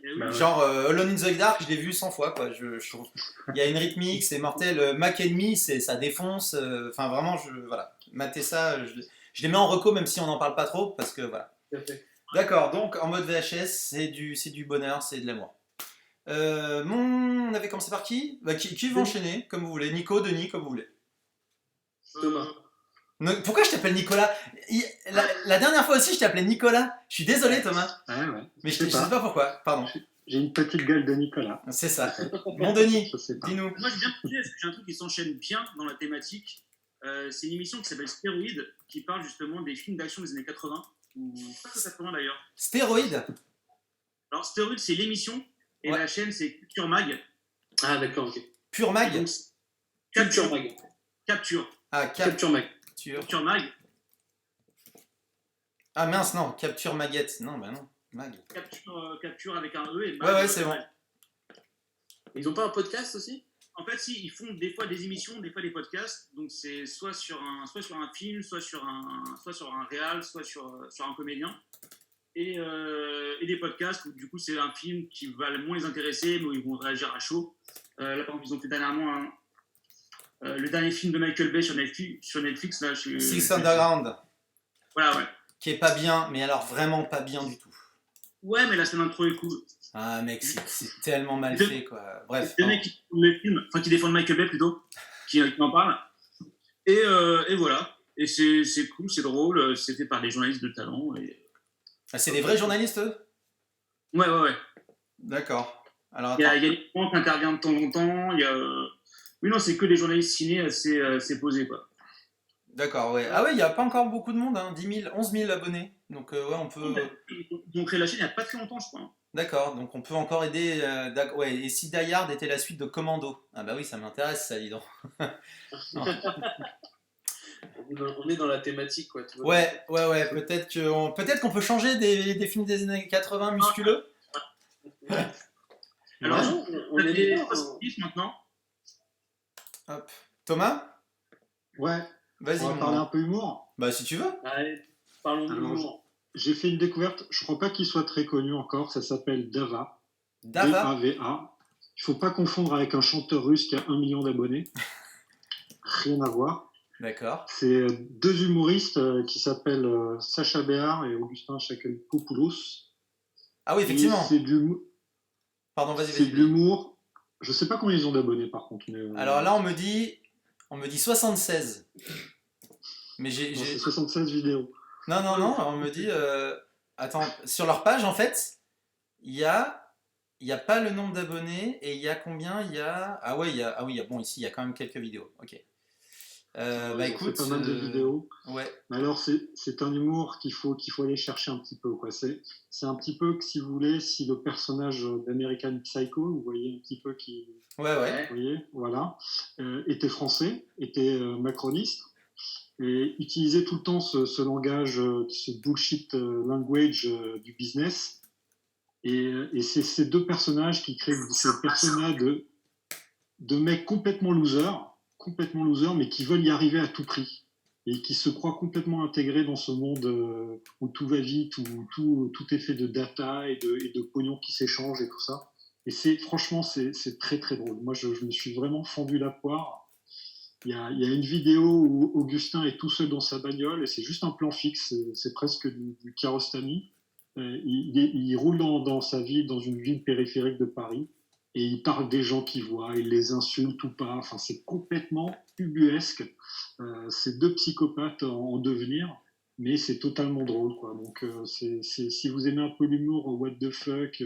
Et oui, Bah ouais. Genre Alone in the Dark, je l'ai vu 100 fois quoi. Je trouve, il y a une rythmique, c'est mortel. Mac Enemy, ça défonce. Enfin vraiment, voilà, matez ça. Je les mets en reco même si on n'en parle pas trop parce que voilà. Tout à fait. D'accord, donc en mode VHS, c'est du bonheur, c'est de l'amour. On avait commencé par qui? Bah, qui veut enchaîner comme vous voulez? Nico, Denis, comme vous voulez. Thomas. Pourquoi je t'appelle Nicolas? La dernière fois aussi, je t'appelais Nicolas. Je suis désolé, Thomas. Ouais, ouais. Mais je sais pas pourquoi. Pardon. J'ai une petite gueule de Nicolas. C'est ça. Mon Denis, Je sais pas. dis-nous. Moi, j'ai bien kiffé parce que j'ai un truc qui s'enchaîne bien dans la thématique. C'est une émission qui s'appelle Stéroïde, qui parle justement des films d'action des années 80, ou pas que 80 d'ailleurs. Stéroïde. Alors, Stéroïde, c'est l'émission, et Ouais. la chaîne, c'est Culture Mag. Ah, d'accord, ok. Pure Et Mag. donc, Capture Mag. Capture. Ah, Capture Mag. Capture. Culture Mag. Ah mince, non. Capture Maguette. Non, bah non. Mag. Capture avec un E et Mag. Ouais, c'est bon. Ils ont pas un podcast aussi? En fait, si, ils font des fois des émissions, des fois des podcasts. Donc, c'est soit sur un film, soit sur un réal, soit sur un comédien. Et des podcasts où, du coup, c'est un film qui va le moins les intéresser, mais où ils vont réagir à chaud. Là, par exemple, ils ont fait dernièrement le dernier film de Michael Bay sur Netflix là, Six Underground. Voilà, ouais. Qui est pas bien, mais alors vraiment pas bien du tout. Ouais, mais la scène d'intro est cool. Ah mec, c'est tellement mal fait quoi. Bref. Des mecs qui défendent le film, enfin qui défendent Michael Bay plutôt, qui en parlent. Et voilà. Et c'est cool, c'est drôle, c'est fait par des journalistes de talent. Et... Ah, c'est des vrais journalistes eux? Ouais. D'accord. Alors Il y attends. a des gens qui interviennent de temps en temps. Il y a... Oui, non, c'est que des journalistes ciné assez posés, quoi. D'accord, ouais. Ah ouais, il n'y a pas encore beaucoup de monde, hein. 10 000, 11 000 abonnés. Donc ouais, on peut... Ils ont créé la chaîne il n'y a pas très longtemps, je crois. Hein. D'accord, donc on peut encore aider... ouais, et si Die Hard était la suite de Commando? Ah bah oui, ça m'intéresse ça, dis donc. On est dans la thématique, quoi. Tu vois. Ouais, peut-être qu'on peut changer des films des années 80 musculeux. Alors, Ouais, on on est est des dedans, 70 maintenant. Hop. Thomas? Ouais, Vas-y, on va mon parler un grand. peu humour. Bah si tu veux. Allez, parlons de Alors, l'humour. J'ai fait une découverte, je crois pas qu'il soit très connu encore, ça s'appelle Dava. Dava. D-A-V-A. Il faut pas confondre avec un chanteur russe qui a 1 million d'abonnés. Rien à voir. D'accord. C'est deux humoristes qui s'appellent Sacha Béard et Augustin Chakaloupoulos. Ah oui, effectivement. Et c'est de Pardon, vas-y. l'humour. Je sais pas combien ils ont d'abonnés par contre. Mais, Alors là, on me dit 76. Mais j'ai... non, c'est 76 vidéos. Non, on me dit... Attends, sur leur page, en fait, il y a pas le nombre d'abonnés et il y a combien? Il y a... Ah ouais, bon, ici, il y a quand même quelques vidéos. Ok. Ils Bah ont écoute... fait pas mal de vidéos. Ouais. Mais alors, c'est un humour qu'il faut aller chercher un petit peu. Quoi. C'est un petit peu que, si vous voulez, si le personnage d'American Psycho, vous voyez un petit peu qui... Ouais. Vous voyez, voilà, était français, était macroniste, et utiliser tout le temps ce langage, ce bullshit language du business. Et c'est ces deux personnages qui créent ces personnages de mecs complètement losers, mais qui veulent y arriver à tout prix. Et qui se croient complètement intégrés dans ce monde où tout va vite, où tout est fait de data et de pognon qui s'échangent et tout ça. Et franchement, c'est très très drôle. Moi, je me suis vraiment fendu la poire. Il y a une vidéo où Augustin est tout seul dans sa bagnole et c'est juste un plan fixe, c'est presque du Kiarostami. Il roule dans sa ville, dans une ville périphérique de Paris, et il parle des gens qu'il voit, il les insulte ou pas. Enfin, c'est complètement ubuesque. C'est deux psychopathes en devenir, mais c'est totalement drôle, quoi. Donc, si vous aimez un peu l'humour, what the fuck,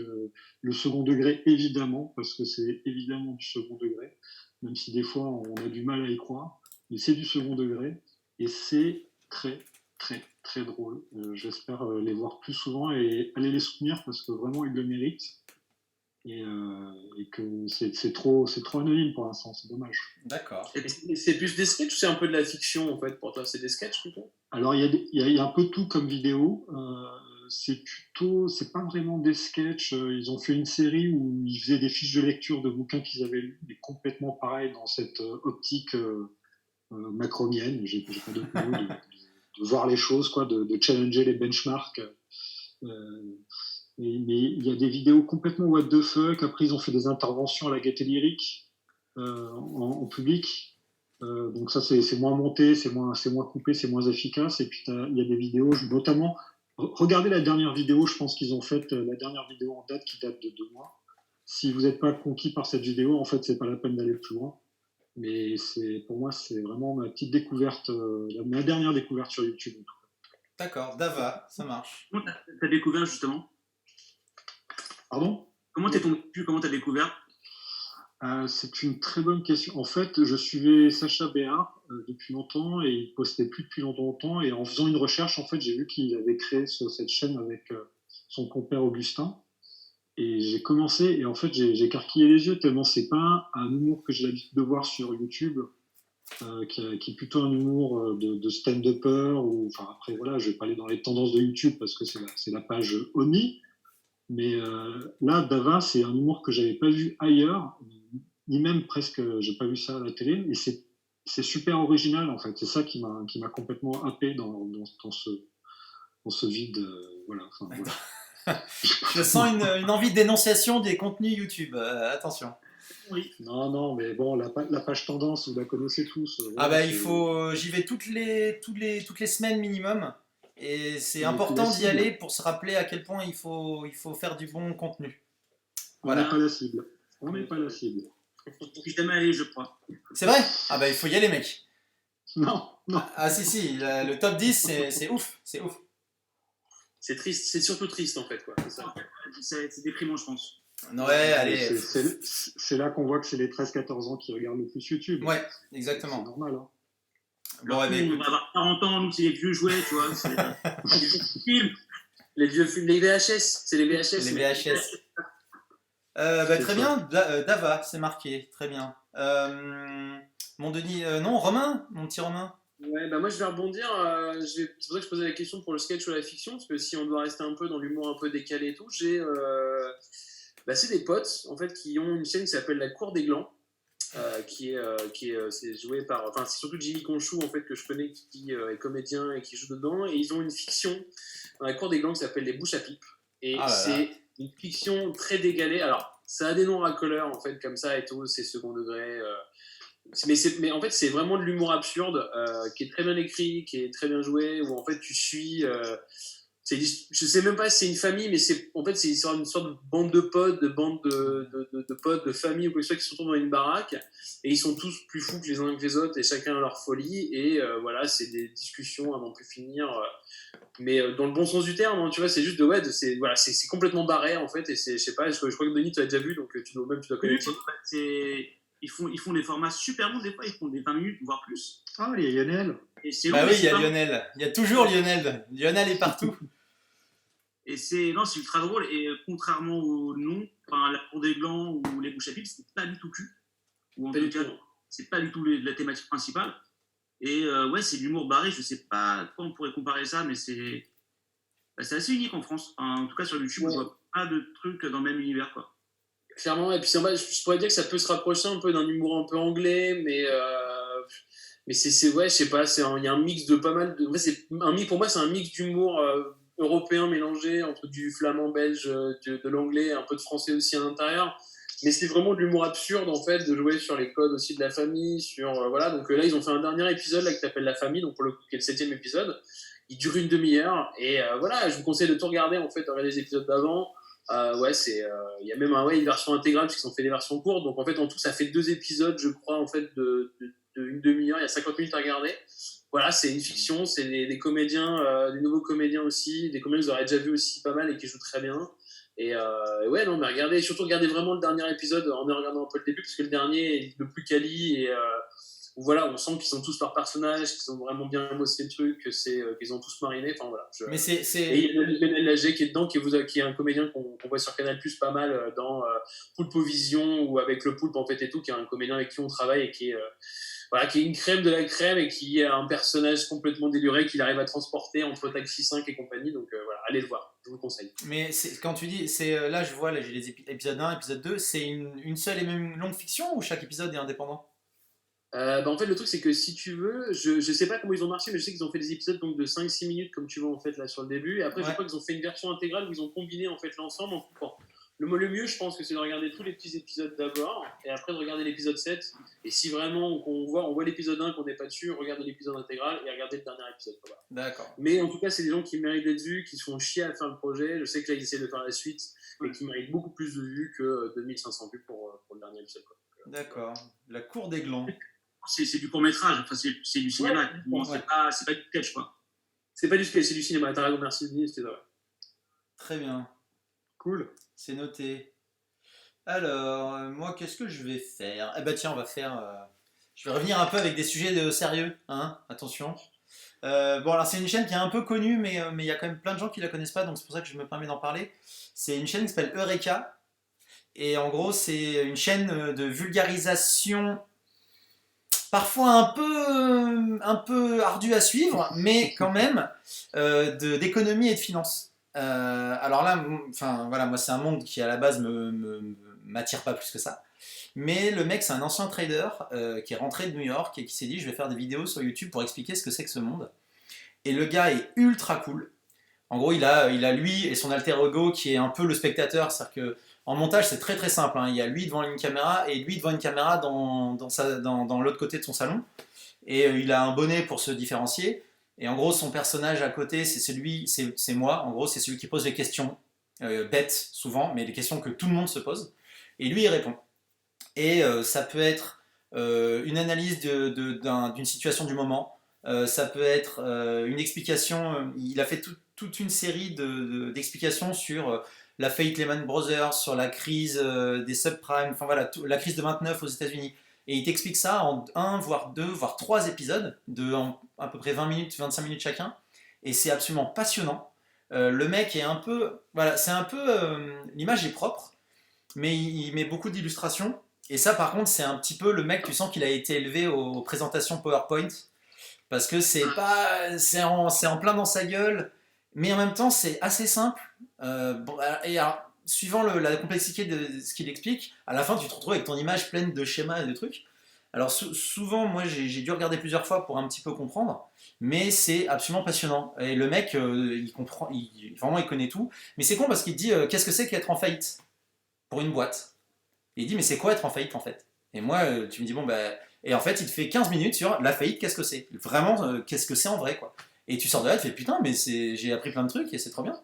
le second degré, évidemment, parce que c'est évidemment du second degré, même si des fois on a du mal à y croire, mais c'est du second degré, et c'est très, très, très drôle. J'espère les voir plus souvent et aller les soutenir parce que vraiment ils le méritent. Et que c'est trop anonyme pour l'instant, c'est dommage. D'accord. Et c'est plus des sketchs ou c'est un peu de la fiction en fait pour toi? C'est des sketchs plutôt? Alors il y a un peu tout comme vidéo. C'est pas vraiment des sketchs. Ils ont fait une série où ils faisaient des fiches de lecture de bouquins qu'ils avaient lus, mais complètement pareil dans cette optique macronienne. J'ai pas d'autre mot de voir les choses, quoi, de challenger les benchmarks. Mais il y a des vidéos complètement what the fuck. Après, ils ont fait des interventions à la Gaieté Lyrique en public. Donc ça, c'est moins monté, c'est moins coupé, c'est moins efficace. Et puis, il y a des vidéos, notamment, regardez la dernière vidéo, je pense qu'ils ont fait la dernière vidéo en date qui date de 2 mois. Si vous n'êtes pas conquis par cette vidéo, en fait, c'est pas la peine d'aller plus loin. Mais pour moi, c'est vraiment ma petite découverte, ma dernière découverte sur YouTube. D'accord, Dava, ça marche. Comment t'as découvert justement? Pardon? Comment t'es tombé dessus? Comment t'as découvert? C'est une très bonne question. En fait, je suivais Sacha Béard depuis longtemps et il postait plus depuis longtemps. Et en faisant une recherche, en fait, j'ai vu qu'il avait créé cette chaîne avec son compère Augustin. Et j'ai commencé et en fait, j'ai écarquillé les yeux tellement c'est pas un humour que j'ai l'habitude de voir sur YouTube, qui est plutôt un humour de stand-upper. Enfin, après, voilà, je vais pas aller dans les tendances de YouTube parce que c'est la page Oni. Mais là, Dava, c'est un humour que j'avais pas vu ailleurs, ni même presque, j'ai pas vu ça à la télé, et c'est super original en fait. C'est ça qui m'a complètement happé dans ce vide, voilà. Enfin, voilà. Je sens une envie de dénonciation des contenus YouTube. Attention. Oui. Non, mais bon, la page tendance, vous la connaissez tous. Ah bah il faut, j'y vais toutes les semaines minimum. Et c'est important d'y aller pour se rappeler à quel point il faut faire du bon contenu. Voilà. On n'est pas la cible. On n'est pas la cible. Je suis jamais allé, je crois. C'est vrai? Ah bah il faut y aller, mec. Non. Ah si, le top 10, c'est ouf. C'est ouf. C'est triste, c'est surtout triste en fait, quoi. C'est déprimant, je pense. Ouais, allez. C'est là qu'on voit que c'est les 13-14 ans qui regardent le plus YouTube. Ouais, exactement. C'est normal, hein. Bon, ouais, on va avoir 40 ans, nous, c'est les vieux jouets, tu vois. C'est les vieux films. Les vieux films, les VHS, c'est les VHS. Les VHS. Bah, très bien, Dava, c'est marqué, très bien. Mon Denis, non, Romain, mon petit Romain. Ouais, bah moi je vais rebondir. C'est pour ça que je posais la question pour le sketch ou la fiction, parce que si on doit rester un peu dans l'humour un peu décalé et tout, c'est des potes en fait qui ont une chaîne qui s'appelle La Cour des Glands. C'est joué par, enfin c'est surtout Jimmy Conchou en fait que je connais qui est comédien et qui joue dedans, et ils ont une fiction dans La Cour des Glands qui s'appelle Les Bouches à Pipe, et c'est une fiction très décalée. Alors ça a des noms racoleurs en fait comme ça et tout, c'est second degré, mais en fait c'est vraiment de l'humour absurde qui est très bien écrit, qui est très bien joué, où en fait tu suis je sais même pas si c'est une famille, mais c'est une sorte de bande de potes, de potes, de famille ou quoi que ce soit qui se retrouvent dans une baraque, et ils sont tous plus fous que les uns que les autres et chacun a leur folie, et voilà, c'est des discussions à n'en plus finir, mais dans le bon sens du terme, hein, tu vois, c'est juste c'est complètement barré en fait, et je sais pas, je crois que Denis tu l'as déjà vu, donc tu dois connaître. Ils font des formats super longs, des fois ils font des 20 minutes voire plus. Ah, il y a Lionel. Bah oui, il y a Lionel. Il y a toujours Lionel. Lionel est partout. Et c'est ultra drôle. Et contrairement au nom, enfin La Cour des Glands ou Les Bouches à Pipe, c'est pas du tout cul. Ou en tout cas, c'est pas du tout la thématique principale. Et ouais, c'est de l'humour barré. Je sais pas à quoi on pourrait comparer ça, mais c'est assez unique en France. En tout cas, sur YouTube, Ouais. on voit pas de trucs dans le même univers, quoi. Clairement, et puis je pourrais dire que ça peut se rapprocher un peu d'un humour un peu anglais, mais ouais, je sais pas, il y a un mix de pas mal de. En fait, pour moi, c'est un mix d'humour européen mélangé entre du flamand belge, de l'anglais, un peu de français aussi à l'intérieur. Mais c'est vraiment de l'humour absurde, en fait, de jouer sur les codes aussi de la famille, voilà. Donc là, ils ont fait un dernier épisode là, qui s'appelle La Famille, donc pour le coup, qui est le 7e épisode. Il dure une demi-heure, et voilà, je vous conseille de tout regarder, en fait, de regarder les épisodes d'avant. Ouais, il y a même une version intégrale parce qu'ils ont fait des versions courtes. Donc en fait, en tout, ça fait 2 épisodes, je crois, en fait, de une demi-heure. Il y a 50 minutes à regarder. Voilà, c'est une fiction, c'est des comédiens, des nouveaux comédiens aussi, des comédiens que vous aurez déjà vu aussi pas mal et qui jouent très bien. Et ouais, non, mais regardez, surtout regardez vraiment le dernier épisode en regardant un peu le début parce que le dernier est le plus quali et voilà, on sent qu'ils ont tous leurs personnages, qu'ils ont vraiment bien bossé le truc, qu'ils ont tous mariné. Enfin voilà. Mais Et il y a Benel Lager qui est dedans, qui est un comédien qu'on voit sur Canal Plus pas mal dans Poulpovision ou avec le Poulpe en fait et tout, qui est un comédien avec qui on travaille et qui est une crème de la crème et qui est un personnage complètement déluré qu'il arrive à transporter entre Taxi 5 et compagnie. Donc voilà, allez le voir, je vous le conseille. Mais quand tu dis, là je vois, là, j'ai les épisodes 1, épisode 2, c'est une seule et même longue fiction ou chaque épisode est indépendant? En fait, le truc, c'est que si tu veux, je sais pas comment ils ont marché, mais je sais qu'ils ont fait des épisodes donc, de 5-6 minutes, comme tu vois en fait là sur le début. Et après, je crois qu'ils ont fait une version intégrale où ils ont combiné en fait l'ensemble en coupant. Le mieux, je pense que c'est de regarder tous les petits épisodes d'abord, et après de regarder l'épisode 7. Et si vraiment on voit l'épisode 1 qu'on n'est pas dessus, regardez l'épisode intégral et regardez le dernier épisode. Voilà. D'accord. Mais en tout cas, c'est des gens qui méritent d'être vus, qui se font chier à faire le projet. Je sais que là, ils essaient de faire la suite, et qui méritent beaucoup plus de vues que 2500 vues pour le dernier épisode. Quoi. D'accord. La cour des glands. C'est du court-métrage, enfin, c'est du cinéma. Ouais. Bon, c'est pas du sketch, quoi. C'est pas du sketch, c'est du cinéma. T'as raison, merci Denis, c'était vrai. Très bien. Cool. C'est noté. Alors, moi, qu'est-ce que je vais faire? Eh ben tiens, je vais revenir un peu avec des sujets sérieux, hein. Attention. Bon, alors c'est une chaîne qui est un peu connue, mais il y a quand même plein de gens qui la connaissent pas, donc c'est pour ça que je me permets d'en parler. C'est une chaîne qui s'appelle Eureka. Et en gros, c'est une chaîne de vulgarisation parfois un peu ardu à suivre, mais quand même d'économie et de finance. Alors là, enfin voilà, moi c'est un monde qui à la base m'attire pas plus que ça. Mais le mec, c'est un ancien trader qui est rentré de New York et qui s'est dit je vais faire des vidéos sur YouTube pour expliquer ce que c'est que ce monde. Et le gars est ultra cool. En gros, il a lui et son alter ego qui est un peu le spectateur, c'est-à-dire que en montage, c'est très très simple. Hein. Il y a lui devant une caméra et lui devant une caméra dans l'autre côté de son salon. Et il a un bonnet pour se différencier. Et en gros, son personnage à côté, c'est moi. En gros, c'est celui qui pose les questions bêtes souvent, mais les questions que tout le monde se pose. Et lui, il répond. Et ça peut être une analyse d'une situation du moment. Ça peut être une explication. Il a fait toute une série d'explications sur la faillite Lehman Brothers, sur la crise des subprimes, enfin voilà, la crise de 29 aux États-Unis. Et il t'explique ça en 1, voire 2, voire 3 épisodes, à peu près 20 minutes, 25 minutes chacun. Et c'est absolument passionnant. Le mec est un peu. Voilà, c'est un peu. L'image est propre, mais il met beaucoup d'illustrations. Et ça, par contre, c'est un petit peu le mec, tu sens qu'il a été élevé aux présentations PowerPoint. Parce que c'est en plein dans sa gueule, mais en même temps, c'est assez simple. Et alors, suivant la complexité de ce qu'il explique, à la fin, tu te retrouves avec ton image pleine de schémas et de trucs. Alors, souvent, moi, j'ai dû regarder plusieurs fois pour un petit peu comprendre, mais c'est absolument passionnant. Et le mec, il comprend, vraiment, il connaît tout. Mais c'est con parce qu'il dit qu'est-ce que c'est qu'être en faillite pour une boîte? Et il dit, mais c'est quoi être en faillite en fait? Et moi, tu me dis, bon, bah. Et en fait, il te fait 15 minutes sur la faillite, qu'est-ce que c'est? Vraiment, qu'est-ce que c'est en vrai, quoi. Et tu sors de là, tu fais putain, mais j'ai appris plein de trucs et c'est trop bien.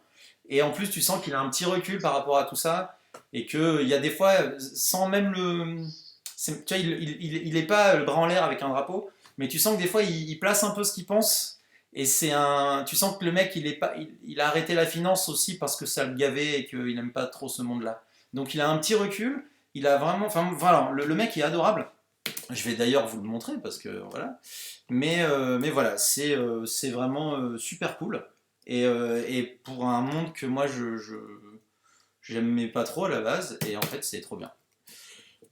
Et en plus, tu sens qu'il a un petit recul par rapport à tout ça et qu'il y a des fois, sans même tu vois, il est pas le bras en l'air avec un drapeau, mais tu sens que des fois, il place un peu ce qu'il pense. Et tu sens que le mec, il a arrêté la finance aussi parce que ça le gavait et qu'il n'aime pas trop ce monde-là. Donc il a un petit recul. Il a vraiment, enfin voilà, le mec est adorable. Je vais d'ailleurs vous le montrer parce que voilà. Mais voilà, c'est vraiment super cool. Et pour un monde que moi j'aimais pas trop à la base, et en fait c'est trop bien.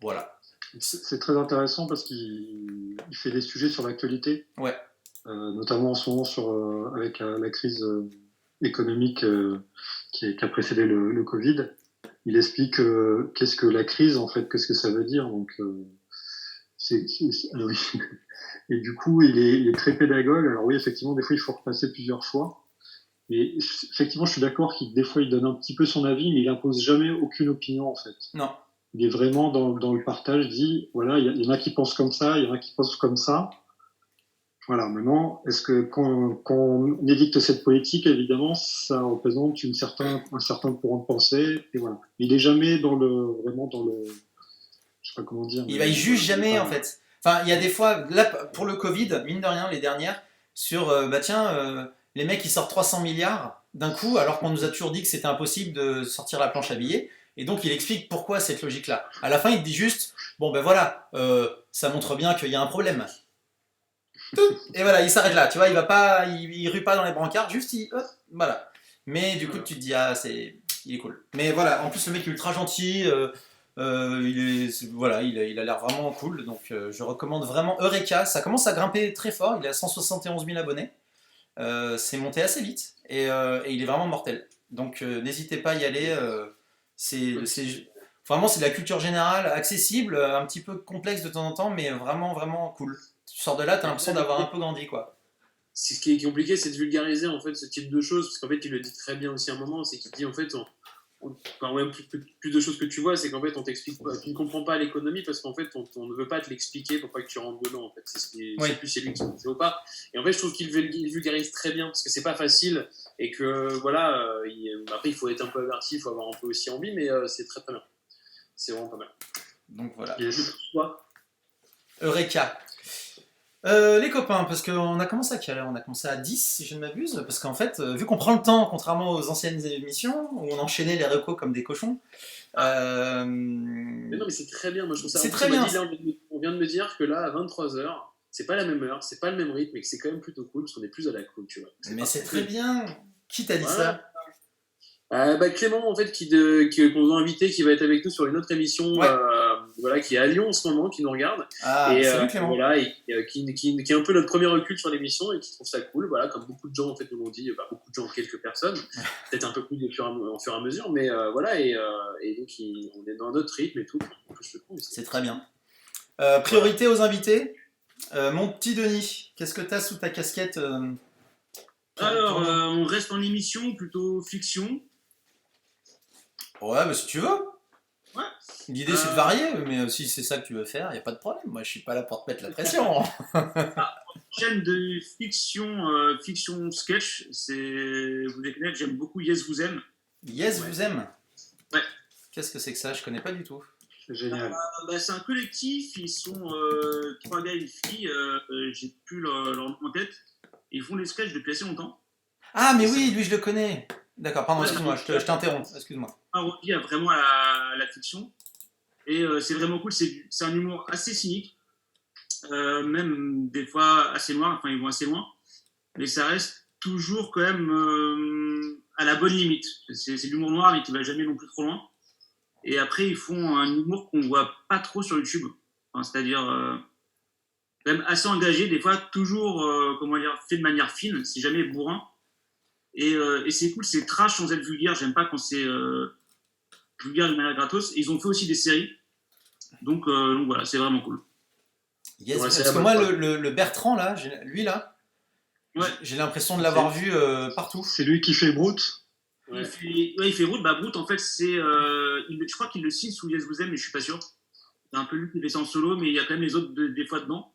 Voilà. C'est très intéressant parce qu'il fait des sujets sur l'actualité, Ouais. notamment en ce moment avec la crise économique qui a précédé le Covid. Il explique qu'est-ce que la crise, en fait, qu'est-ce que ça veut dire. Donc, oui. Et du coup, il est très pédagogue. Alors oui, effectivement, des fois, il faut repasser plusieurs fois. Mais effectivement, je suis d'accord des fois, il donne un petit peu son avis, mais il impose jamais aucune opinion, en fait. Non. Il est vraiment dans le partage, il dit, voilà, il y en a qui pensent comme ça, il y en a qui pensent comme ça. Voilà, maintenant, est-ce que quand on édicte cette politique, évidemment, ça représente un certain courant de pensée, et voilà. Il est jamais vraiment dans le, je sais pas comment dire. Il juge jamais en fait. Enfin, il y a des fois, là, pour le Covid, mine de rien, les dernières, sur, les mecs ils sortent 300 milliards d'un coup, alors qu'on nous a toujours dit que c'était impossible de sortir la planche à billets. Et donc il explique pourquoi cette logique-là. À la fin, il te dit juste, bon ben voilà, ça montre bien qu'il y a un problème. Et voilà, il s'arrête là, tu vois, il rue pas dans les brancards, juste voilà. Mais du coup, tu te dis, il est cool. Mais voilà, en plus, le mec est ultra gentil, voilà, il a l'air vraiment cool, donc je recommande vraiment Eureka. Ça commence à grimper très fort, il a 171 000 abonnés, c'est monté assez vite, et il est vraiment mortel. Donc n'hésitez pas à y aller, vraiment c'est de la culture générale, accessible, un petit peu complexe de temps en temps, mais vraiment, vraiment cool. Tu sors de là, t'as l'impression d'avoir un peu grandi, quoi. Ce qui est compliqué, c'est de vulgariser en fait ce type de choses, parce qu'en fait, il le dit très bien aussi à un moment, c'est qu'il dit en fait, quand même plus de choses que tu vois, c'est qu'en fait, on t'explique pas, tu ne comprends pas l'économie parce qu'en fait, on ne veut pas te l'expliquer pour pas que tu rentres dedans. En fait, Oui. c'est lui qui ne sait pas. Et en fait, je trouve qu'il vulgarise très bien parce que c'est pas facile et que voilà, après, il faut être un peu averti, il faut avoir un peu aussi envie, mais c'est très très bien. C'est vraiment pas mal. Donc voilà. Yes. Eureka. Les copains, parce qu'on a commencé à quelle heure? On a commencé à 10, si je ne m'abuse, parce qu'en fait, vu qu'on prend le temps, contrairement aux anciennes émissions, où on enchaînait les recos comme des cochons. Mais non, mais c'est très bien, moi je trouve ça. C'est très bien. Dit, là, on vient de me dire que là, à 23h, c'est pas la même heure, c'est pas le même rythme, mais que c'est quand même plutôt cool, parce qu'on est plus à la cool, tu vois. Mais c'est très bien. Qui t'a dit ça? Clément, en fait, qu'on a invité, qui va être avec nous sur une autre émission, Ouais. voilà, qui est à Lyon en ce moment, qui nous regarde. Ah, et salut Clément. Voilà, et qui est un peu notre premier recul sur l'émission et qui trouve ça cool. Voilà, comme beaucoup de gens en fait nous l'ont dit, beaucoup de gens, quelques personnes, peut-être un peu plus au fur et à mesure, mais voilà, et donc on est dans notre rythme et tout. C'est très bien. Priorité aux invités. Mon petit Denis, qu'est-ce que t'as sous ta casquette Alors, on reste en émission, plutôt fiction. Ouais, bah si tu veux. Ouais. L'idée c'est de varier, mais si c'est ça que tu veux faire, y a pas de problème. Moi je suis pas là pour te mettre la pression. Chaîne de fiction, fiction sketch, vous devez connaître, j'aime beaucoup Yes Vous Aime. Yes, vous aime. Ouais. Qu'est-ce que c'est que ça? Je connais pas du tout. C'est génial. C'est un collectif, ils sont 3 gars et une fille, j'ai plus leur nom en tête. Ils font des sketchs depuis assez longtemps. Ah mais oui, lui je le connais. D'accord, pardon, excuse-moi, je t'interromps, excuse-moi. Parodie vraiment à la fiction. Et c'est vraiment cool, c'est un humour assez cynique, même des fois assez loin, enfin ils vont assez loin, mais ça reste toujours quand même à la bonne limite. C'est de l'humour noir, mais qui va jamais non plus trop loin. Et après, ils font un humour qu'on voit pas trop sur YouTube, enfin, c'est-à-dire quand même assez engagé, des fois toujours, comment dire, fait de manière fine, c'est jamais bourrin. Et c'est cool, c'est trash sans être vulgaire, j'aime pas quand c'est vulgaire de manière gratos. Et ils ont fait aussi des séries, donc voilà, c'est vraiment cool. Yes, Ouais, parce que moi, le Bertrand, là, lui, là, Ouais. j'ai l'impression de l'avoir vu partout. C'est lui qui fait Brute. Ouais. Il fait Brute. Brute, en fait, je crois qu'il le signe sous Yes Vous Aime, mais je suis pas sûr. C'est un peu lui qui fait ça en solo, mais il y a quand même les autres des fois dedans.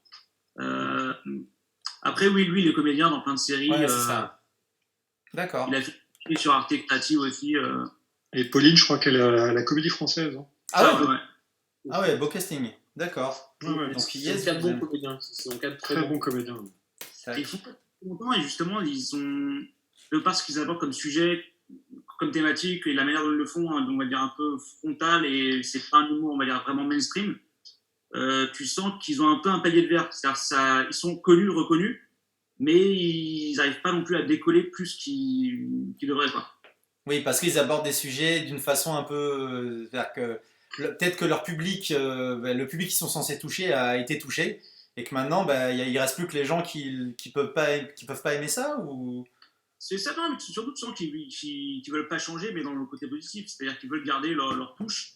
Après, oui, lui, il est comédien dans plein de séries. Ouais, c'est ça. D'accord. Il a fait sur Arte Creative aussi. Et Pauline, je crois qu'elle est à la Comédie Française. Hein. Ah ouais, ouais. Ah ouais, beau casting. D'accord. Ouais, Donc, Ils sont 4 bons comédiens. Ils sont 4 très bons comédiens. Ils font pas longtemps et justement, parce qu'ils abordent comme sujet, comme thématique et la manière dont ils le font, hein, on va dire un peu frontal et c'est pas un humour, on va dire vraiment mainstream. Tu sens qu'ils ont un peu un palier de verre. C'est-à-dire ils sont connus, reconnus, mais ils n'arrivent pas non plus à décoller plus qu'ils devraient. Quoi. Oui, parce qu'ils abordent des sujets d'une façon un peu. C'est-à-dire que peut-être que leur public, le public qu'ils sont censés toucher a été touché et que maintenant, il reste plus que les gens qui peuvent pas aimer ça ou... C'est ça, non, mais surtout de gens qui veulent pas changer, mais dans le côté positif. C'est-à-dire qu'ils veulent garder leur touche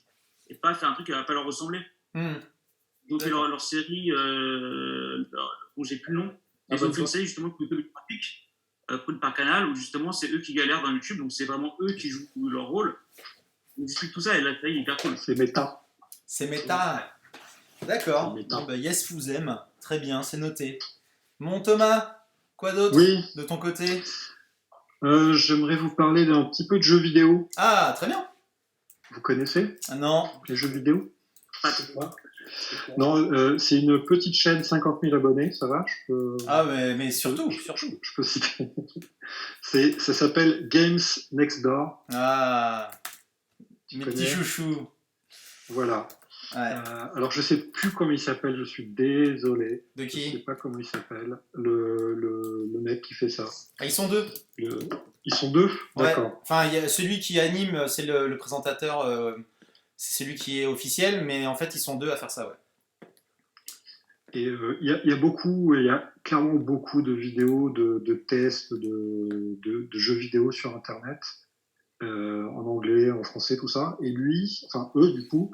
et pas faire un truc qui va pas leur ressembler. Donc, leur série, dont j'ai plus le nom, ils ont fait une série justement de graphique, produite par Canal, où justement c'est eux qui galèrent dans YouTube, donc c'est vraiment eux qui jouent leur rôle. Ils expliquent tout ça et la série est hyper cool. C'est méta. C'est méta. D'accord. C'est méta. Bon, yes, vous aime. Très bien, c'est noté. Mon Thomas, quoi d'autre Oui, de ton côté? j'aimerais vous parler d'un petit peu de jeux vidéo. Ah, très bien. Vous connaissez Ah, non. les jeux vidéo? Pas trop. Non, c'est une petite chaîne, 50 000 abonnés, ça va? Ah, mais surtout. Je peux citer. Ça s'appelle Games Next Door. Ah, Tu mes connais? petits chouchous. Voilà. Ouais. Alors, je sais plus comment il s'appelle, je suis désolé. De Je sais qui? pas comment il s'appelle, le mec qui fait ça. Ah, ils sont deux. Ils sont deux? Ouais. D'accord. Enfin, il y a celui qui anime, c'est le présentateur, c'est celui qui est officiel, mais en fait, ils sont deux à faire ça, ouais. Et il y a clairement beaucoup de vidéos, de tests, de jeux vidéo sur Internet, en anglais, en français, tout ça. Et eux, du coup,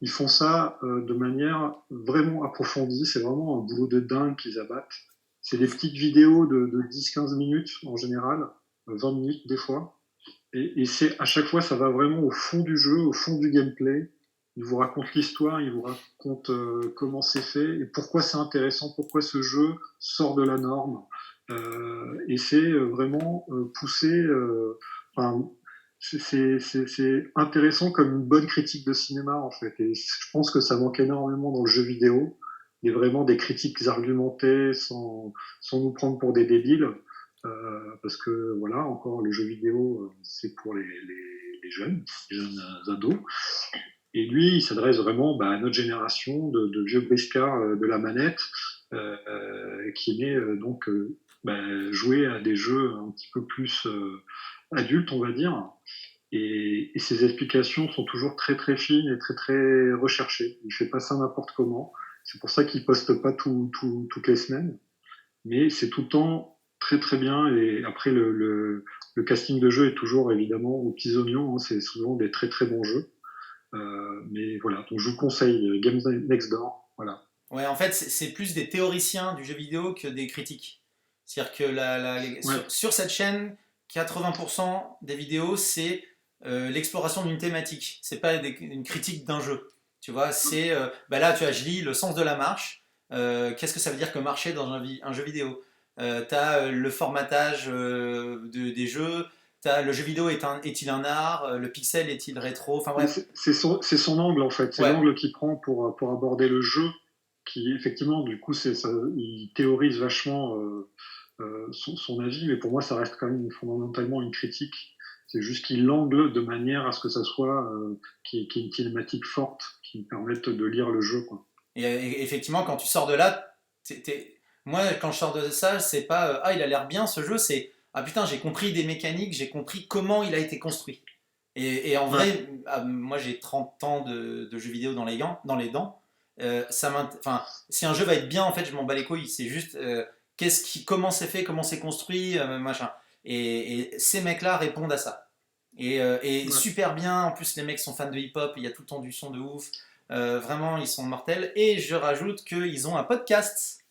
ils font ça de manière vraiment approfondie. C'est vraiment un boulot de dingue qu'ils abattent. C'est des petites vidéos de 10-15 minutes en général, 20 minutes des fois. Et à chaque fois, ça va vraiment au fond du jeu, au fond du gameplay. Il vous raconte l'histoire, il vous raconte comment c'est fait et pourquoi c'est intéressant, pourquoi ce jeu sort de la norme. Et c'est vraiment poussé. C'est intéressant comme une bonne critique de cinéma en fait. Et je pense que ça manque énormément dans le jeu vidéo. Il y a vraiment des critiques argumentées sans nous prendre pour des débiles. Parce que voilà, encore le jeu vidéo, c'est pour les jeunes ados. Et lui, il s'adresse vraiment à notre génération de vieux briscards de la manette qui aimait jouer à des jeux un petit peu plus adultes, on va dire. Et ses explications sont toujours très très fines et très très recherchées. Il fait pas ça n'importe comment. C'est pour ça qu'il poste pas toutes les semaines. Mais c'est tout le temps très très bien. Et après, le casting de jeu est toujours évidemment aux petits oignons. Hein. C'est souvent des très très bons jeux. Mais voilà, donc je vous conseille Games Next Door. Voilà. Ouais, en fait, c'est plus des théoriciens du jeu vidéo que des critiques. C'est-à-dire que sur cette chaîne, 80% des vidéos, c'est l'exploration d'une thématique. C'est pas une critique d'un jeu. Tu vois, c'est là, tu as, je lis le sens de la marche. Qu'est-ce que ça veut dire que marcher dans un jeu vidéo? T'as le formatage des jeux. Le jeu vidéo est-il un art? Le pixel est-il rétro? Enfin bref. C'est son angle en fait. C'est l'angle qu'il prend pour aborder le jeu. Qui effectivement, du coup, il théorise vachement son avis, mais pour moi, ça reste quand même fondamentalement une critique. C'est juste qu'il l'angle de manière à ce que ça soit qui est une thématique forte qui me permette de lire le jeu. Quoi. Et effectivement, quand tu sors de là, moi, quand je sors de ça, c'est pas ah, il a l'air bien ce jeu, c'est ah putain, j'ai compris des mécaniques, j'ai compris comment il a été construit. Et en vrai, moi j'ai 30 ans de jeux vidéo dans les dents. Si un jeu va être bien, en fait, je m'en bats les couilles. C'est juste comment c'est fait, comment c'est construit, machin. Et ces mecs-là répondent à ça. Et super bien. En plus, les mecs sont fans de hip-hop. Il y a tout le temps du son de ouf. Vraiment, ils sont mortels. Et je rajoute qu'ils ont un podcast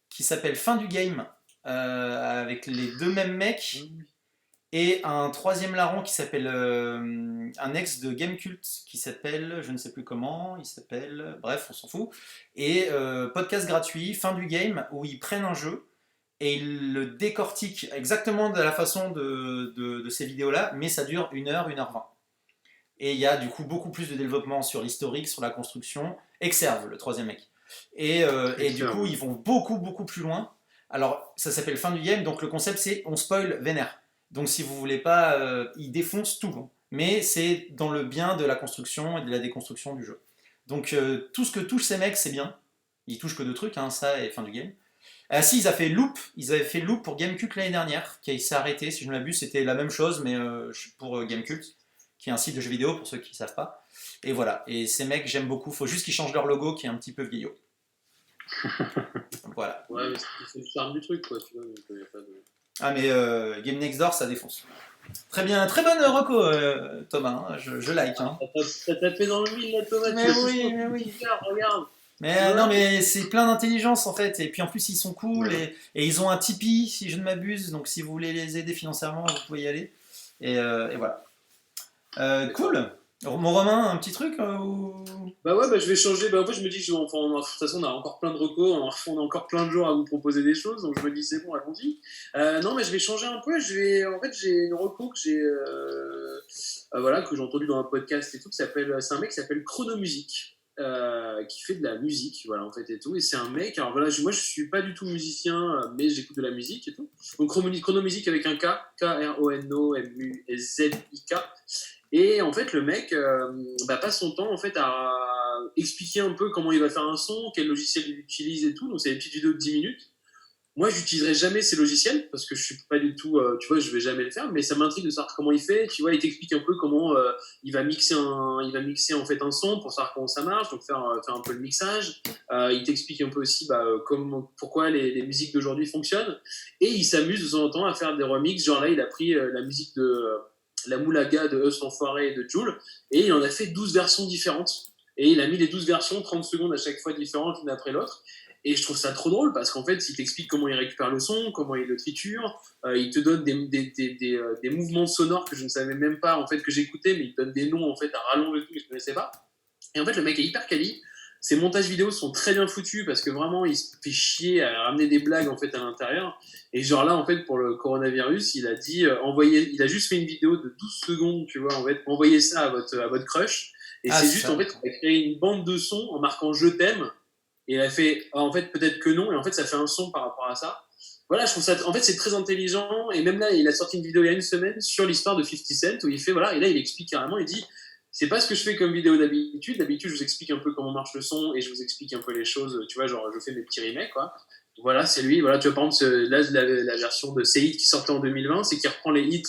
qui s'appelle Fin du Game avec les deux mêmes mecs. Et un troisième larron qui s'appelle un ex de Gamecult qui s'appelle, je ne sais plus comment, il s'appelle, bref, on s'en fout. Et podcast gratuit, Fin du Game, où ils prennent un jeu et ils le décortiquent exactement de la façon de ces vidéos-là, mais ça dure 1h, 1h20. Et il y a du coup beaucoup plus de développement sur l'historique, sur la construction. Exerve, le troisième mec. Et du coup, ils vont beaucoup, beaucoup plus loin. Alors, ça s'appelle Fin du Game, donc le concept c'est on spoil vénère. Donc si vous voulez pas, ils défoncent tout. Mais c'est dans le bien de la construction et de la déconstruction du jeu. Donc tout ce que touchent ces mecs, c'est bien. Ils touchent que deux trucs, hein, ça et Fin du Game. Si, ils avaient fait Loop pour Gamecult l'année dernière, qui s'est arrêté, si je ne m'abuse, c'était la même chose, mais pour Gamecult, qui est un site de jeux vidéo pour ceux qui ne savent pas. Et voilà. Et ces mecs, j'aime beaucoup. Il faut juste qu'ils changent leur logo qui est un petit peu vieillot. Voilà. Ouais, mais c'est le charme du truc, quoi, tu vois. Donc, y a pas de... Ah, mais Game Next Door, ça défonce. Très bien, très bonne reco, Thomas. Hein. Je like. Hein. T'as tapé dans le mille, la tomate. Mais oui. Regarde. Mais non, mais c'est plein d'intelligence en fait. Et puis en plus, ils sont cool et ils ont un Tipeee, si je ne m'abuse. Donc si vous voulez les aider financièrement, vous pouvez y aller. Et voilà. Cool. Mon Romain, un petit truc ou... Bah ouais, je vais changer. Bah en fait, je me dis que de toute façon, on a encore plein de recos, on a encore plein de jours à vous proposer des choses, donc je me dis c'est bon, allons-y. Non, mais je vais changer un peu. En fait, j'ai une reco que que j'ai entendu dans un podcast et tout. C'est un mec qui s'appelle Chronomusique. Qui fait de la musique, voilà, en fait, et tout. Et c'est un mec, alors voilà, moi je suis pas du tout musicien, mais j'écoute de la musique et tout. Donc Chronomusique avec un K, K-R-O-N-O-M-U-S-Z-I-K. Et en fait, le mec passe son temps en fait à expliquer un peu comment il va faire un son, quel logiciel il utilise et tout. Donc c'est des petites vidéos de 10 minutes. Moi, j'utiliserai jamais ces logiciels parce que je suis pas du tout, tu vois, je vais jamais le faire. Mais ça m'intrigue de savoir comment il fait. Tu vois, il t'explique un peu comment il va mixer en fait un son pour savoir comment ça marche, donc faire un peu le mixage. Il t'explique un peu aussi pourquoi les musiques d'aujourd'hui fonctionnent. Et il s'amuse de temps en temps à faire des remixes. Genre là, il a pris la musique de la Moulaga de Us l'Enfoiré et de Jul et il en a fait 12 versions différentes. Et il a mis les 12 versions, 30 secondes à chaque fois différentes, l'une après l'autre. Et je trouve ça trop drôle parce qu'en fait, il t'explique comment il récupère le son, comment il le triture, il te donne des mouvements sonores que je ne savais même pas, en fait, que j'écoutais, mais il te donne des noms, en fait, à rallonge et tout, que je ne connaissais pas. Et en fait, le mec est hyper quali. Ses montages vidéo sont très bien foutus parce que vraiment, il se fait chier à ramener des blagues, en fait, à l'intérieur. Et genre là, en fait, pour le coronavirus, il a dit, il a juste fait une vidéo de 12 secondes, tu vois, en fait, envoyez ça à votre crush. Et c'est juste, en fait, il a créé une bande de sons en marquant je t'aime. Et elle a fait, en fait, peut-être que non. Et en fait, ça fait un son par rapport à ça. Voilà, je trouve ça, en fait, c'est très intelligent. Et même là, il a sorti une vidéo il y a une semaine sur l'histoire de 50 Cent où il fait, voilà, et là, il explique carrément, il dit, c'est pas ce que je fais comme vidéo d'habitude. D'habitude, je vous explique un peu comment marche le son et je vous explique un peu les choses. Tu vois, genre, je fais mes petits remakes, quoi. Voilà, c'est lui. Voilà, tu vois, par exemple, là, la version de Seid qui sortait en 2020, c'est qu'il reprend les hits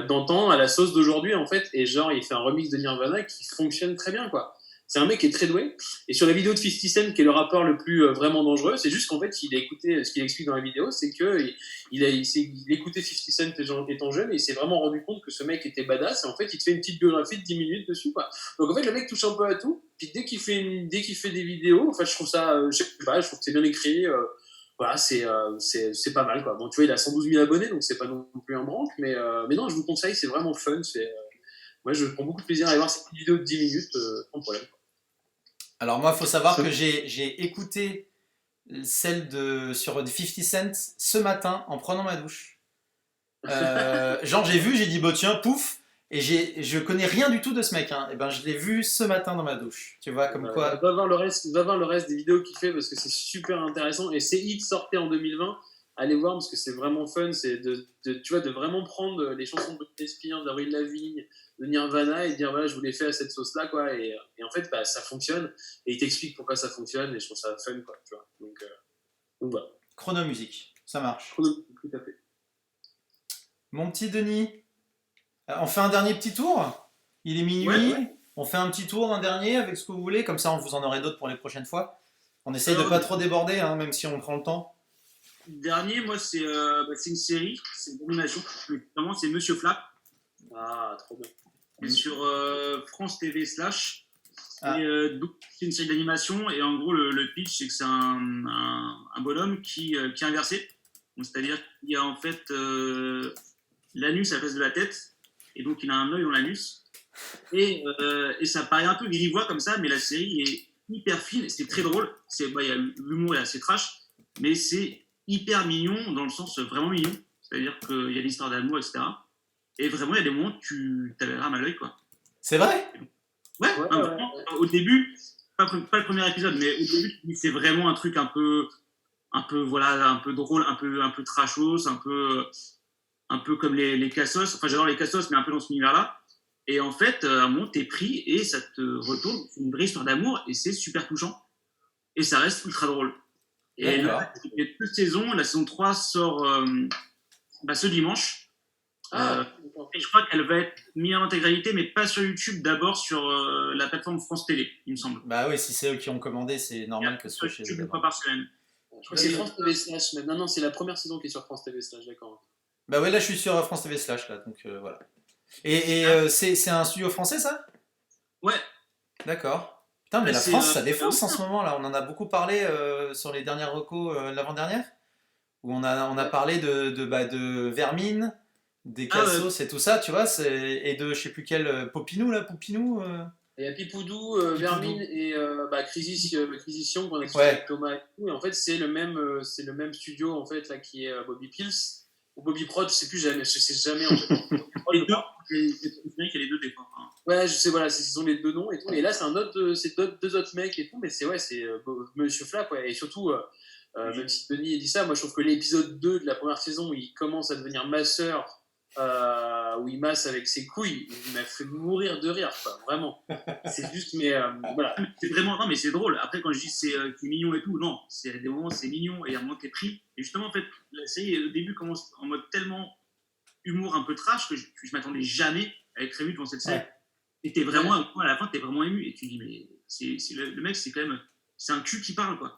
d'antan à la sauce d'aujourd'hui, en fait. Et genre, il fait un remix de Nirvana qui fonctionne très bien, quoi. C'est un mec qui est très doué. Et sur la vidéo de 50 Cent, qui est le rappeur le plus vraiment dangereux, c'est juste qu'en fait, il a écouté, ce qu'il explique dans la vidéo, c'est qu'il écoutait 50 Cent étant jeune et il s'est vraiment rendu compte que ce mec était badass. Et en fait, il te fait une petite biographie de 10 minutes dessus, quoi. Donc en fait, le mec touche un peu à tout. Puis dès qu'il fait des vidéos, enfin, je trouve ça, je sais pas, je trouve que c'est bien écrit. Voilà, c'est pas mal, quoi. Bon, tu vois, il a 112 000 abonnés, donc c'est pas non plus un branque, mais non, je vous conseille, c'est vraiment fun. Moi, je prends beaucoup de plaisir à aller voir cette vidéo de 10 minutes, sans problème. Alors moi, il faut savoir que j'ai écouté celle sur 50 Cent ce matin en prenant ma douche. Genre j'ai vu, j'ai dit bah tiens, pouf, et je connais rien du tout de ce mec. Hein. Et ben je l'ai vu ce matin dans ma douche. Tu vois comme quoi. Va voir le reste des vidéos qu'il fait parce que c'est super intéressant. Et ces hits sortaient en 2020. Allez voir parce que c'est vraiment fun. C'est tu vois, de vraiment prendre les chansons de Britney Spears, d'Avril Lavigne, de Nirvana et dire voilà, je vous l'ai fait à cette sauce là, quoi. Et en fait, bah, ça fonctionne. Et il t'explique pourquoi ça fonctionne. Et je trouve ça fun, quoi. Tu vois. Donc voilà. Chronomusique, ça marche. Tout à fait. Mon petit Denis, on fait un dernier petit tour. Il est minuit. Ouais. On fait un petit tour, un dernier avec ce que vous voulez. Comme ça, vous en aurez d'autres pour les prochaines fois. On essaye de pas trop déborder, hein, même si on prend le temps. Dernier, moi, c'est une série, c'est une animation. Notamment, c'est Monsieur Flap. Ah, trop bien. Et sur France TV /. Donc, c'est une série d'animation. Et en gros, le pitch, c'est que c'est un bonhomme qui est inversé. C'est-à-dire qu'il y a en fait l'anus à la place de la tête. Et donc, il a un œil dans l'anus. Et ça paraît un peu grivois comme ça, mais la série est hyper fine. C'est très drôle. L'humour est assez trash, mais c'est hyper mignon dans le sens vraiment mignon. C'est-à-dire qu'il y a l'histoire d'amour, etc. Et vraiment, il y a des moments où tu avais la rame à l'œil, quoi. C'est vrai ? Ouais. Vraiment, au début, pas le premier épisode, mais au début, c'est vraiment un truc un peu voilà, un peu drôle, un peu trashos, un peu comme les Cassos. Enfin, j'adore les Cassos, mais un peu dans ce univers-là. Et en fait, à un moment, t'es pris et ça te retourne. C'est une vraie histoire d'amour et c'est super touchant. Et ça reste ultra drôle. Et là, il y a 2 saisons. La saison 3 sort ce dimanche. D'accord. Et je crois qu'elle va être mise en intégralité, mais pas sur YouTube, d'abord sur la plateforme France Télé, il me semble. Bah oui, si c'est eux qui ont commandé, c'est normal que ce soit Sur chez eux YouTube une d'abord. fois par semaine. Je crois que c'est France TV Slash. Mais non, c'est la première saison qui est sur France TV Slash, d'accord. Bah ouais, là je suis sur France TV Slash là, donc voilà. Et c'est un studio français ça? Ouais, D'accord. Putain, mais la c'est, France ça défonce oui, en ce moment là, on en a beaucoup parlé sur les dernières recos l'avant-dernière, où on a parlé de Vermine, des Ah, Cassos et tout ça, tu vois, et de je sais plus quel Popinou là, Poupinou. Il y a Pipoudou, Vermine et Crisition qu'on a discuté Ouais. avec Thomas et tout. Et en fait, c'est le même studio en fait là qui est Bobby Pills ou Bobby Prod, je sais jamais en fait. les deux, il y a les deux des fois. Hein. Ouais, je sais, voilà, ce sont les deux noms et tout. Et là, c'est deux autres mecs et tout, mais c'est Monsieur Flap, ouais. Et surtout, même si Denis dit ça, moi je trouve que l'épisode 2 de la première saison où il commence à devenir masseur, où il masse avec ses couilles, il m'a fait mourir de rire, quoi, vraiment. C'est juste, mais voilà. C'est vraiment, non mais c'est drôle. Après quand je dis c'est mignon et tout, non, c'est des moments c'est mignon et à un moment t'es pris. Et justement en fait, la série au début commence en mode tellement humour un peu trash que je m'attendais jamais à être ému devant cette série. Ouais. Et t'es vraiment, à la fin t'es vraiment ému et tu dis mais c'est le mec c'est quand même, c'est un cul qui parle quoi.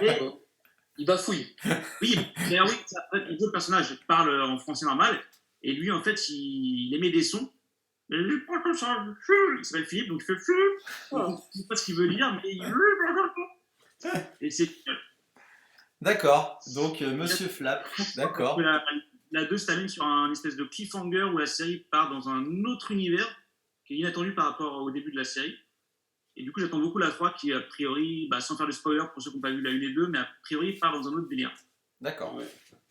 Et, Il bafouille. oui, mais oui, les deux personnages parlent en français normal et lui en fait il émet des sons. Il s'appelle Philippe donc il fait Philippe. Je sais pas ce qu'il veut dire mais et c'est D'accord. Donc Monsieur Flap, d'accord. la 2 se termine sur un espèce de cliffhanger où la série part dans un autre univers qui est inattendu par rapport au début de la série. Et du coup, j'attends beaucoup la 3 qui, a priori, sans faire de spoiler pour ceux qui n'ont pas vu la 1 et 2, mais a priori part dans un autre délire. D'accord. Ouais.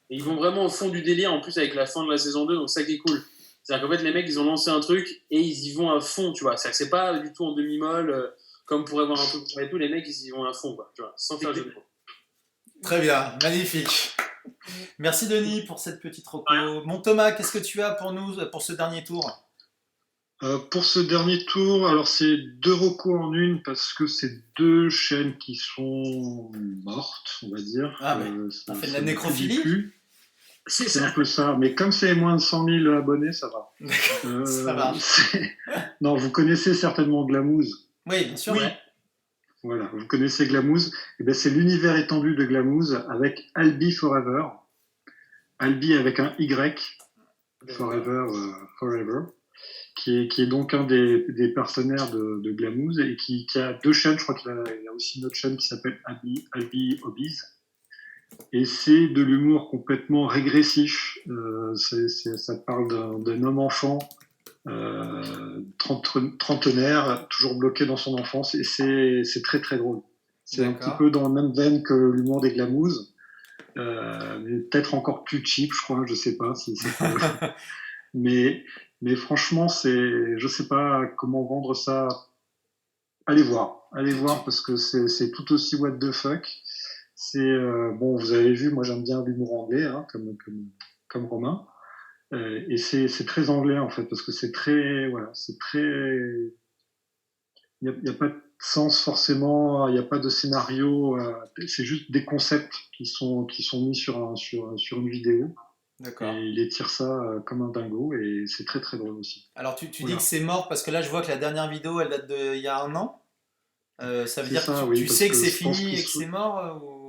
Et ils vont vraiment au fond du délire en plus avec la fin de la saison 2, donc ça qui est cool. C'est-à-dire qu'en fait, les mecs, ils ont lancé un truc et ils y vont à fond, tu vois. C'est-à-dire que c'est pas du tout en demi-molle, comme pourrait voir un truc et tout. Les mecs, ils y vont à fond, quoi, tu vois, sans faire de jeu de mots. Très bien, magnifique. Merci Denis pour cette petite reco. Mon Thomas, qu'est-ce que tu as pour nous pour ce dernier tour? Pour ce dernier tour, alors c'est 2 recos en une parce que c'est 2 chaînes qui sont mortes, on va dire. Ah, mais on fait de la nécrophilie? C'est un peu ça, mais comme c'est moins de 100 000 abonnés, ça va. Ça marche. Non, vous connaissez certainement Glamouze. Oui, bien sûr. Oui. Ouais. Voilà, vous connaissez Glamouze. Et ben, c'est l'univers étendu de Glamouze avec Albi Forever. Albi avec un Y, Forever, qui est donc un des partenaires de Glamouze et qui a 2 chaînes. Je crois qu'il y a aussi une autre chaîne qui s'appelle Albi Hobbies. Et c'est de l'humour complètement régressif. Ça parle d'un homme-enfant trentenaire, toujours bloqué dans son enfance, et c'est très très drôle. C'est un petit peu dans la même veine que l'humour des Glamouzes, mais peut-être encore plus cheap, je crois, je sais pas si c'est mais franchement, je sais pas comment vendre ça. Allez voir parce que c'est tout aussi what the fuck. C'est bon, vous avez vu, moi j'aime bien l'humour anglais, hein, comme Romain. Et c'est très anglais en fait, parce que c'est très, il n'y a pas de sens forcément, il n'y a pas de scénario, c'est juste des concepts qui sont mis sur une vidéo. D'accord. Et il étire ça comme un dingo, et c'est très très drôle aussi. Alors tu dis que c'est mort parce que là je vois que la dernière vidéo elle date d'il y a 1 an. Ça veut dire que tu sais que c'est fini et que c'est mort ou...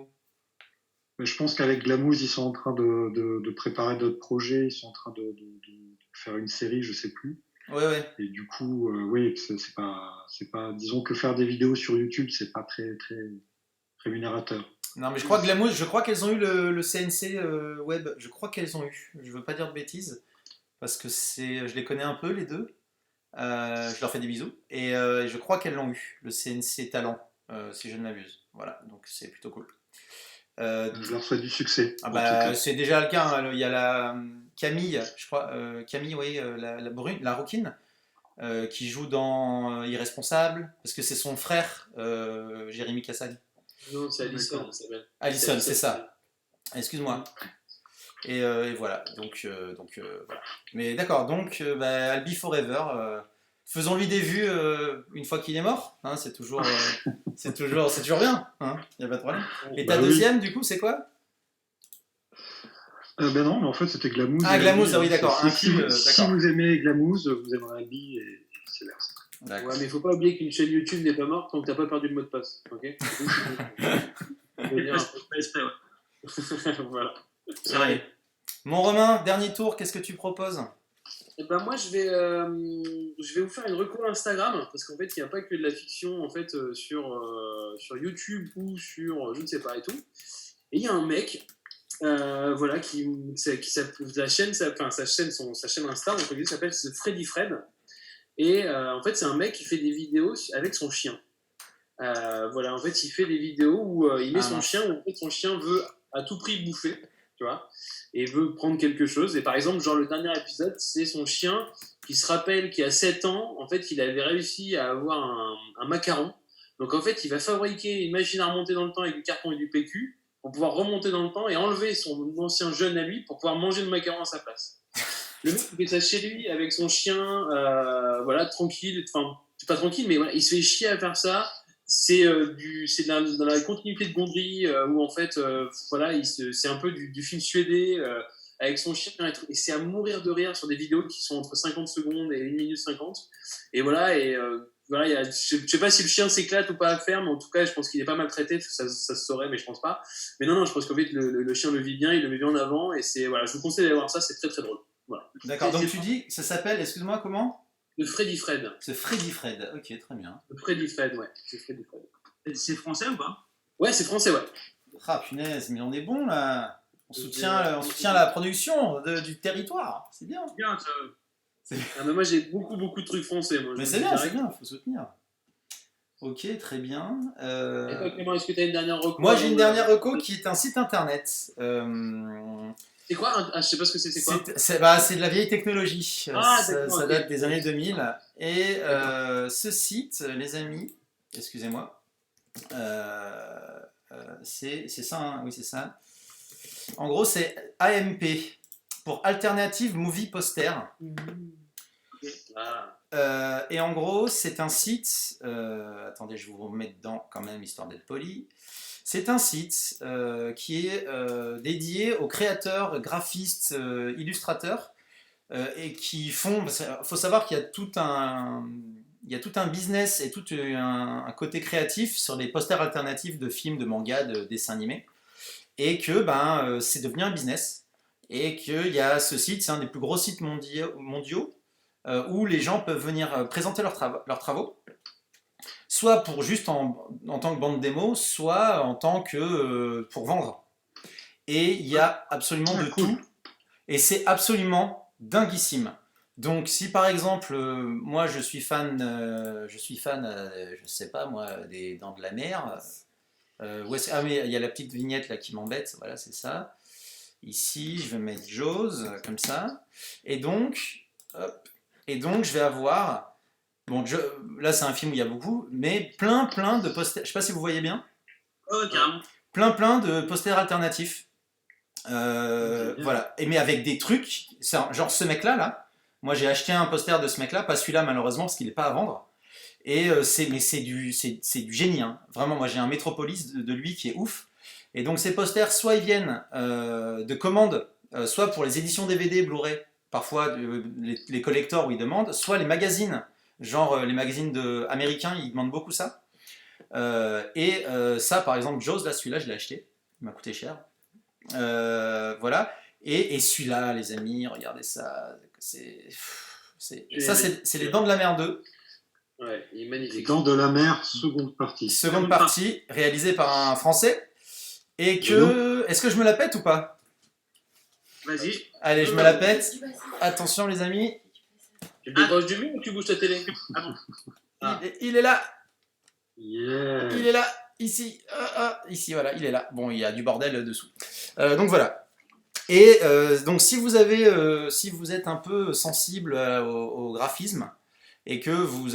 Mais je pense qu'avec Glamouze, ils sont en train de préparer d'autres projets, ils sont en train de faire une série, je sais plus. Ouais. Et du coup, oui, c'est pas, disons que faire des vidéos sur YouTube, c'est pas très, très rémunérateur. Non, mais je crois que Glamouze, je crois qu'elles ont eu le CNC web, je crois qu'elles ont eu. Je veux pas dire de bêtises, parce que je les connais un peu les deux. Je leur fais des bisous. Et je crois qu'elles l'ont eu, le CNC Talent, si je ne m'abuse. Voilà, donc c'est plutôt cool. Je leur souhaite du succès. C'est déjà le cas. Hein. Il y a la Camille, je crois, Camille, oui, la brune, la rouquine, qui joue dans Irresponsable, parce que c'est son frère, Jérémy Cassagne. Non, c'est Alison, ça s'appelle. Alison, c'est ça. Excuse-moi. Et voilà. Donc voilà. Mais d'accord. Donc Albi Forever. Faisons-lui des vues une fois qu'il est mort. Hein, c'est toujours bien. Hein, y a pas de problème. Et ta deuxième, du coup, c'est quoi? Ben non, mais en fait, c'était Glamouze. Ah, et Glamouze, Albi, ah oui, hein. d'accord. Si vous aimez Glamouze, vous aimerez Albi et vice-versa. D'accord. Ouais, mais il faut pas oublier qu'une chaîne YouTube n'est pas morte tant que t'as pas perdu le mot de passe. Ok. Faut dire un Pas exprès, ouais. peu. Voilà. C'est vrai. Mon Romain, dernier tour, qu'est-ce que tu proposes? Et ben moi je vais vous faire une reco Instagram parce qu'en fait il n'y a pas que de la fiction en fait sur YouTube ou sur je ne sais pas et tout. Et il y a un mec voilà la chaîne sa chaîne Insta entre guillemets s'appelle Freddy Fred et en fait c'est un mec qui fait des vidéos avec son chien. Voilà en fait il fait des vidéos où il met son chien où en fait son chien veut à tout prix bouffer, tu vois, et veut prendre quelque chose. Et par exemple, genre le dernier épisode, c'est son chien qui se rappelle qu'il y a 7 ans, en fait, il avait réussi à avoir un macaron. Donc en fait, il va fabriquer une machine à remonter dans le temps avec du carton et du PQ pour pouvoir remonter dans le temps et enlever son ancien jeune à lui pour pouvoir manger le macaron à sa place. Le mec, il fait ça chez lui avec son chien, voilà, tranquille, enfin, pas tranquille, mais voilà, il se fait chier à faire ça. C'est dans la continuité de Gondry où en fait voilà c'est un peu du film suédais avec son chien et c'est à mourir de rire sur des vidéos qui sont entre 50 secondes et 1 minute 50 et voilà voilà je sais pas si le chien s'éclate ou pas à faire mais en tout cas je pense qu'il est pas maltraité, ça se saurait mais je pense pas, mais non je pense qu'en fait le chien le vit bien, il le met bien en avant et c'est voilà, je vous conseille d'aller voir ça, c'est très très drôle. Voilà. D'accord, donc tu dis, ça s'appelle, excuse-moi, comment? Le Freddy Fred. C'est Freddy Fred, ok, très bien. Le Freddy Fred, ouais, c'est Freddy Fred. C'est français ou pas? Ouais, c'est français, ouais. Ah punaise, mais on est bon là. On soutient la production du territoire, c'est bien. Bien, ça. Ah, mais moi j'ai beaucoup de trucs français. Moi, Mais c'est bien, faut soutenir. Ok, très bien. Et toi, Clément, est-ce que tu as une dernière reco? Moi j'ai une dernière reco qui est un site internet. C'est quoi je sais pas ce que c'est quoi. C'est de la vieille technologie. Ah, ça date des années 2000. Et ce site, les amis, excusez-moi, c'est ça, hein, oui c'est ça. En gros c'est AMP, pour Alternative Movie Poster. Et en gros c'est un site, attendez je vous remets dedans quand même histoire d'être poli. C'est un site qui est dédié aux créateurs, graphistes, illustrateurs et qui font. Il faut savoir qu'il y a tout un business et tout un côté créatif sur les posters alternatifs de films, de mangas, de dessins animés, et que c'est devenu un business. Et qu'il y a ce site, c'est un des plus gros sites mondiaux où les gens peuvent venir présenter leurs travaux. Soit pour juste en tant que bande démo, soit en tant que pour vendre. Et il y a absolument de tout. Et c'est absolument dinguissime. Donc si par exemple, moi je suis fan, je sais pas moi, des Dents de la Mer. Mais il y a la petite vignette là qui m'embête, voilà c'est ça. Ici je vais mettre Jaws, comme ça. Et donc je vais avoir... Bon, là c'est un film où il y a beaucoup, mais plein de posters. Je sais pas si vous voyez bien. Oh, carrément. Plein de posters alternatifs. Voilà. Mais avec des trucs, genre ce mec-là, moi j'ai acheté un poster de ce mec-là, pas celui-là malheureusement parce qu'il n'est pas à vendre. Et c'est du génie, hein. Vraiment, moi j'ai un Metropolis de lui qui est ouf. Et donc ces posters, soit ils viennent de commandes, soit pour les éditions DVD, Blu-ray, parfois les collectors où ils demandent, soit les magazines. Genre les magazines américains, ils demandent beaucoup ça. Ça, par exemple, Jaws, là, celui-là, je l'ai acheté. Il m'a coûté cher. Voilà. Et celui-là, les amis, regardez ça. C'est les Dents de la Mer 2. Ouais, il est magnifique. Les Dents de la Mer, seconde partie. Seconde partie, réalisée par un Français. Et que... Est-ce que je me la pète ou pas? Vas-y. Allez, je me la pète. Attention, les amis. Tu te débranches du mur ou tu bouges ta télé? Il est là. Yeah. Il est là. Ici. Ici, voilà, il est là. Bon, il y a du bordel dessous. Donc voilà. Et donc si vous êtes un peu sensible au graphisme et que vous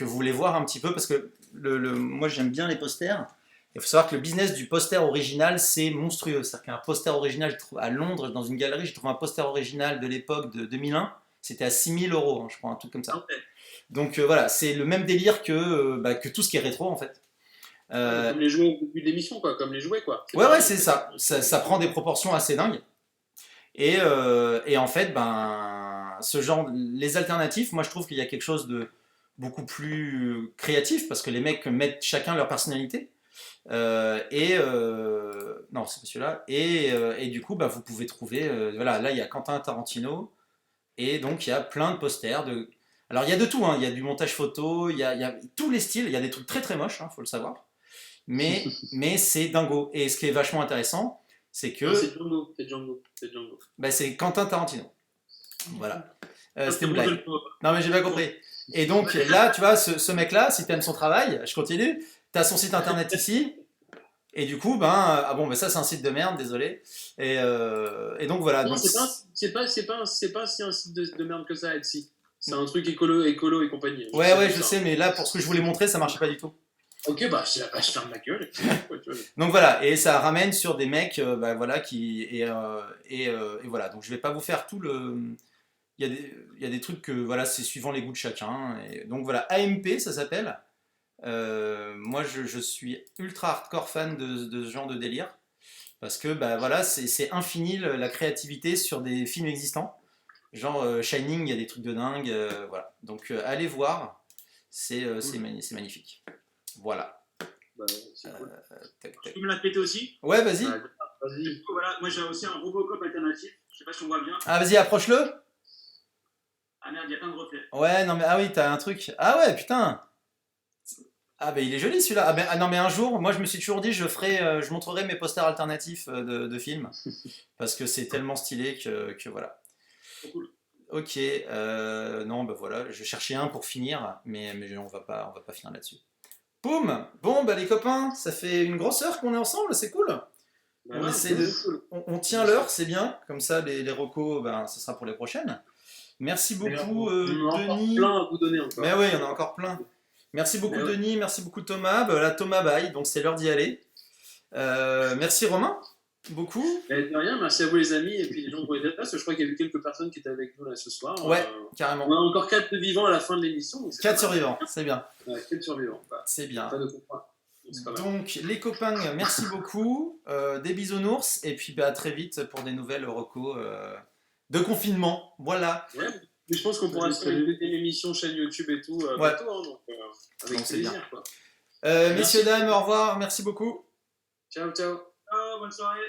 voulez voir un petit peu, parce que moi j'aime bien les posters. Il faut savoir que le business du poster original, c'est monstrueux. C'est-à-dire qu'un poster original, à Londres, dans une galerie, j'ai trouvé un poster original de l'époque de 2001. C'était à 6 000 €, hein, je crois, un truc comme ça. Okay. Donc voilà, c'est le même délire que tout ce qui est rétro, en fait. Comme les jouets au début de l'émission, quoi. Comme les jouets, quoi. Ouais, c'est ça. Ça prend des proportions assez dingues. Et en fait, ben, les alternatifs, moi je trouve qu'il y a quelque chose de beaucoup plus créatif parce que les mecs mettent chacun leur personnalité. Non, c'est pas celui-là. Et du coup, bah, vous pouvez trouver. Voilà, là il y a Quentin Tarantino et donc il y a plein de posters de. Alors il y a de tout, hein. Il y a du montage photo, il y a tous les styles. Il y a des trucs très très moches, hein, faut le savoir. Mais c'est dingo. Et ce qui est vachement intéressant, c'est que Non, c'est Django. bah, c'est Quentin Tarantino. Voilà. C'était une Bon, blague. Non, mais j'ai pas compris. Et donc là, tu vois, ce mec-là, si t'aimes son travail, je continue, t'as son site internet ici. Et du coup, ben, ah bon, ben ça c'est un site de merde, désolé. Et donc voilà. Non, Donc, c'est pas si un site de merde que ça, Etsy. C'est un truc écolo et compagnie. ouais, je sais, mais là, pour ce que je voulais montrer, ça marchait pas du tout. Ok, bah je ferme ma gueule. Donc voilà, et ça ramène sur des mecs, bah, voilà, et voilà. Donc je vais pas vous faire tout le. Il y a des trucs que voilà, c'est suivant les goûts de chacun. Et donc voilà, AMP ça s'appelle. Moi je suis ultra hardcore fan de ce genre de délire. Parce que bah, voilà, c'est infini la créativité sur des films existants. Genre Shining, il y a des trucs de dingue. Voilà. Donc allez voir, c'est magnifique. Voilà. Bah, c'est cool. Tac, Je tac. peux me la péter aussi. Ouais, vas-y. Bah, vas-y. Du coup, voilà, moi j'ai aussi un Robocop alternatif. Je sais pas si on voit bien. Ah, vas-y, approche-le. Ah merde, il y a plein de reflets. Ouais, non, mais ah oui, t'as un truc. Ah ouais, putain. Ah, bah il est joli celui-là. Ah non, mais un jour, moi je me suis toujours dit, je montrerai mes posters alternatifs de films. Parce que c'est tellement stylé que voilà. Trop cool. Ok, non, bah voilà, je cherchais un pour finir, mais on va pas finir là-dessus. Boum. Bon, bah les copains, ça fait une grosse heure qu'on est ensemble, c'est cool. Bah, On ouais, essaie c'est de, cool. on tient l'heure, c'est bien. Comme ça, les recos, ben, ce sera pour les prochaines. Merci beaucoup, On en a encore Denis. plein à vous donner encore. Mais oui, il y en a encore plein. Merci beaucoup, Mais ouais. Denis. Merci beaucoup, Thomas. Bah, là, Thomas bye, donc c'est l'heure d'y aller. Merci, Romain. Beaucoup. Mais de rien, merci à vous les amis et puis les gens qui ont été là, parce que je crois qu'il y a eu quelques personnes qui étaient avec nous là ce soir. Ouais, On carrément. a encore 4 vivants à la fin de l'émission. donc c'est 4 pas mal. survivants, c'est bien. Ouais, 4 survivants. Bah, C'est bien. pas de comprendre. Donc, c'est pas mal. Donc, les copains, merci beaucoup. Des bisounours. Et puis, bah, à très vite pour des nouvelles recos de confinement. Voilà. Ouais, mais je pense qu'on pourra se faire une deuxième émission chaîne YouTube et tout Ouais. bientôt, hein, donc avec Donc, c'est plaisir. bien. Quoi. Messieurs, dames, au revoir. Merci beaucoup. Ciao, ciao. Ciao, bonne soirée.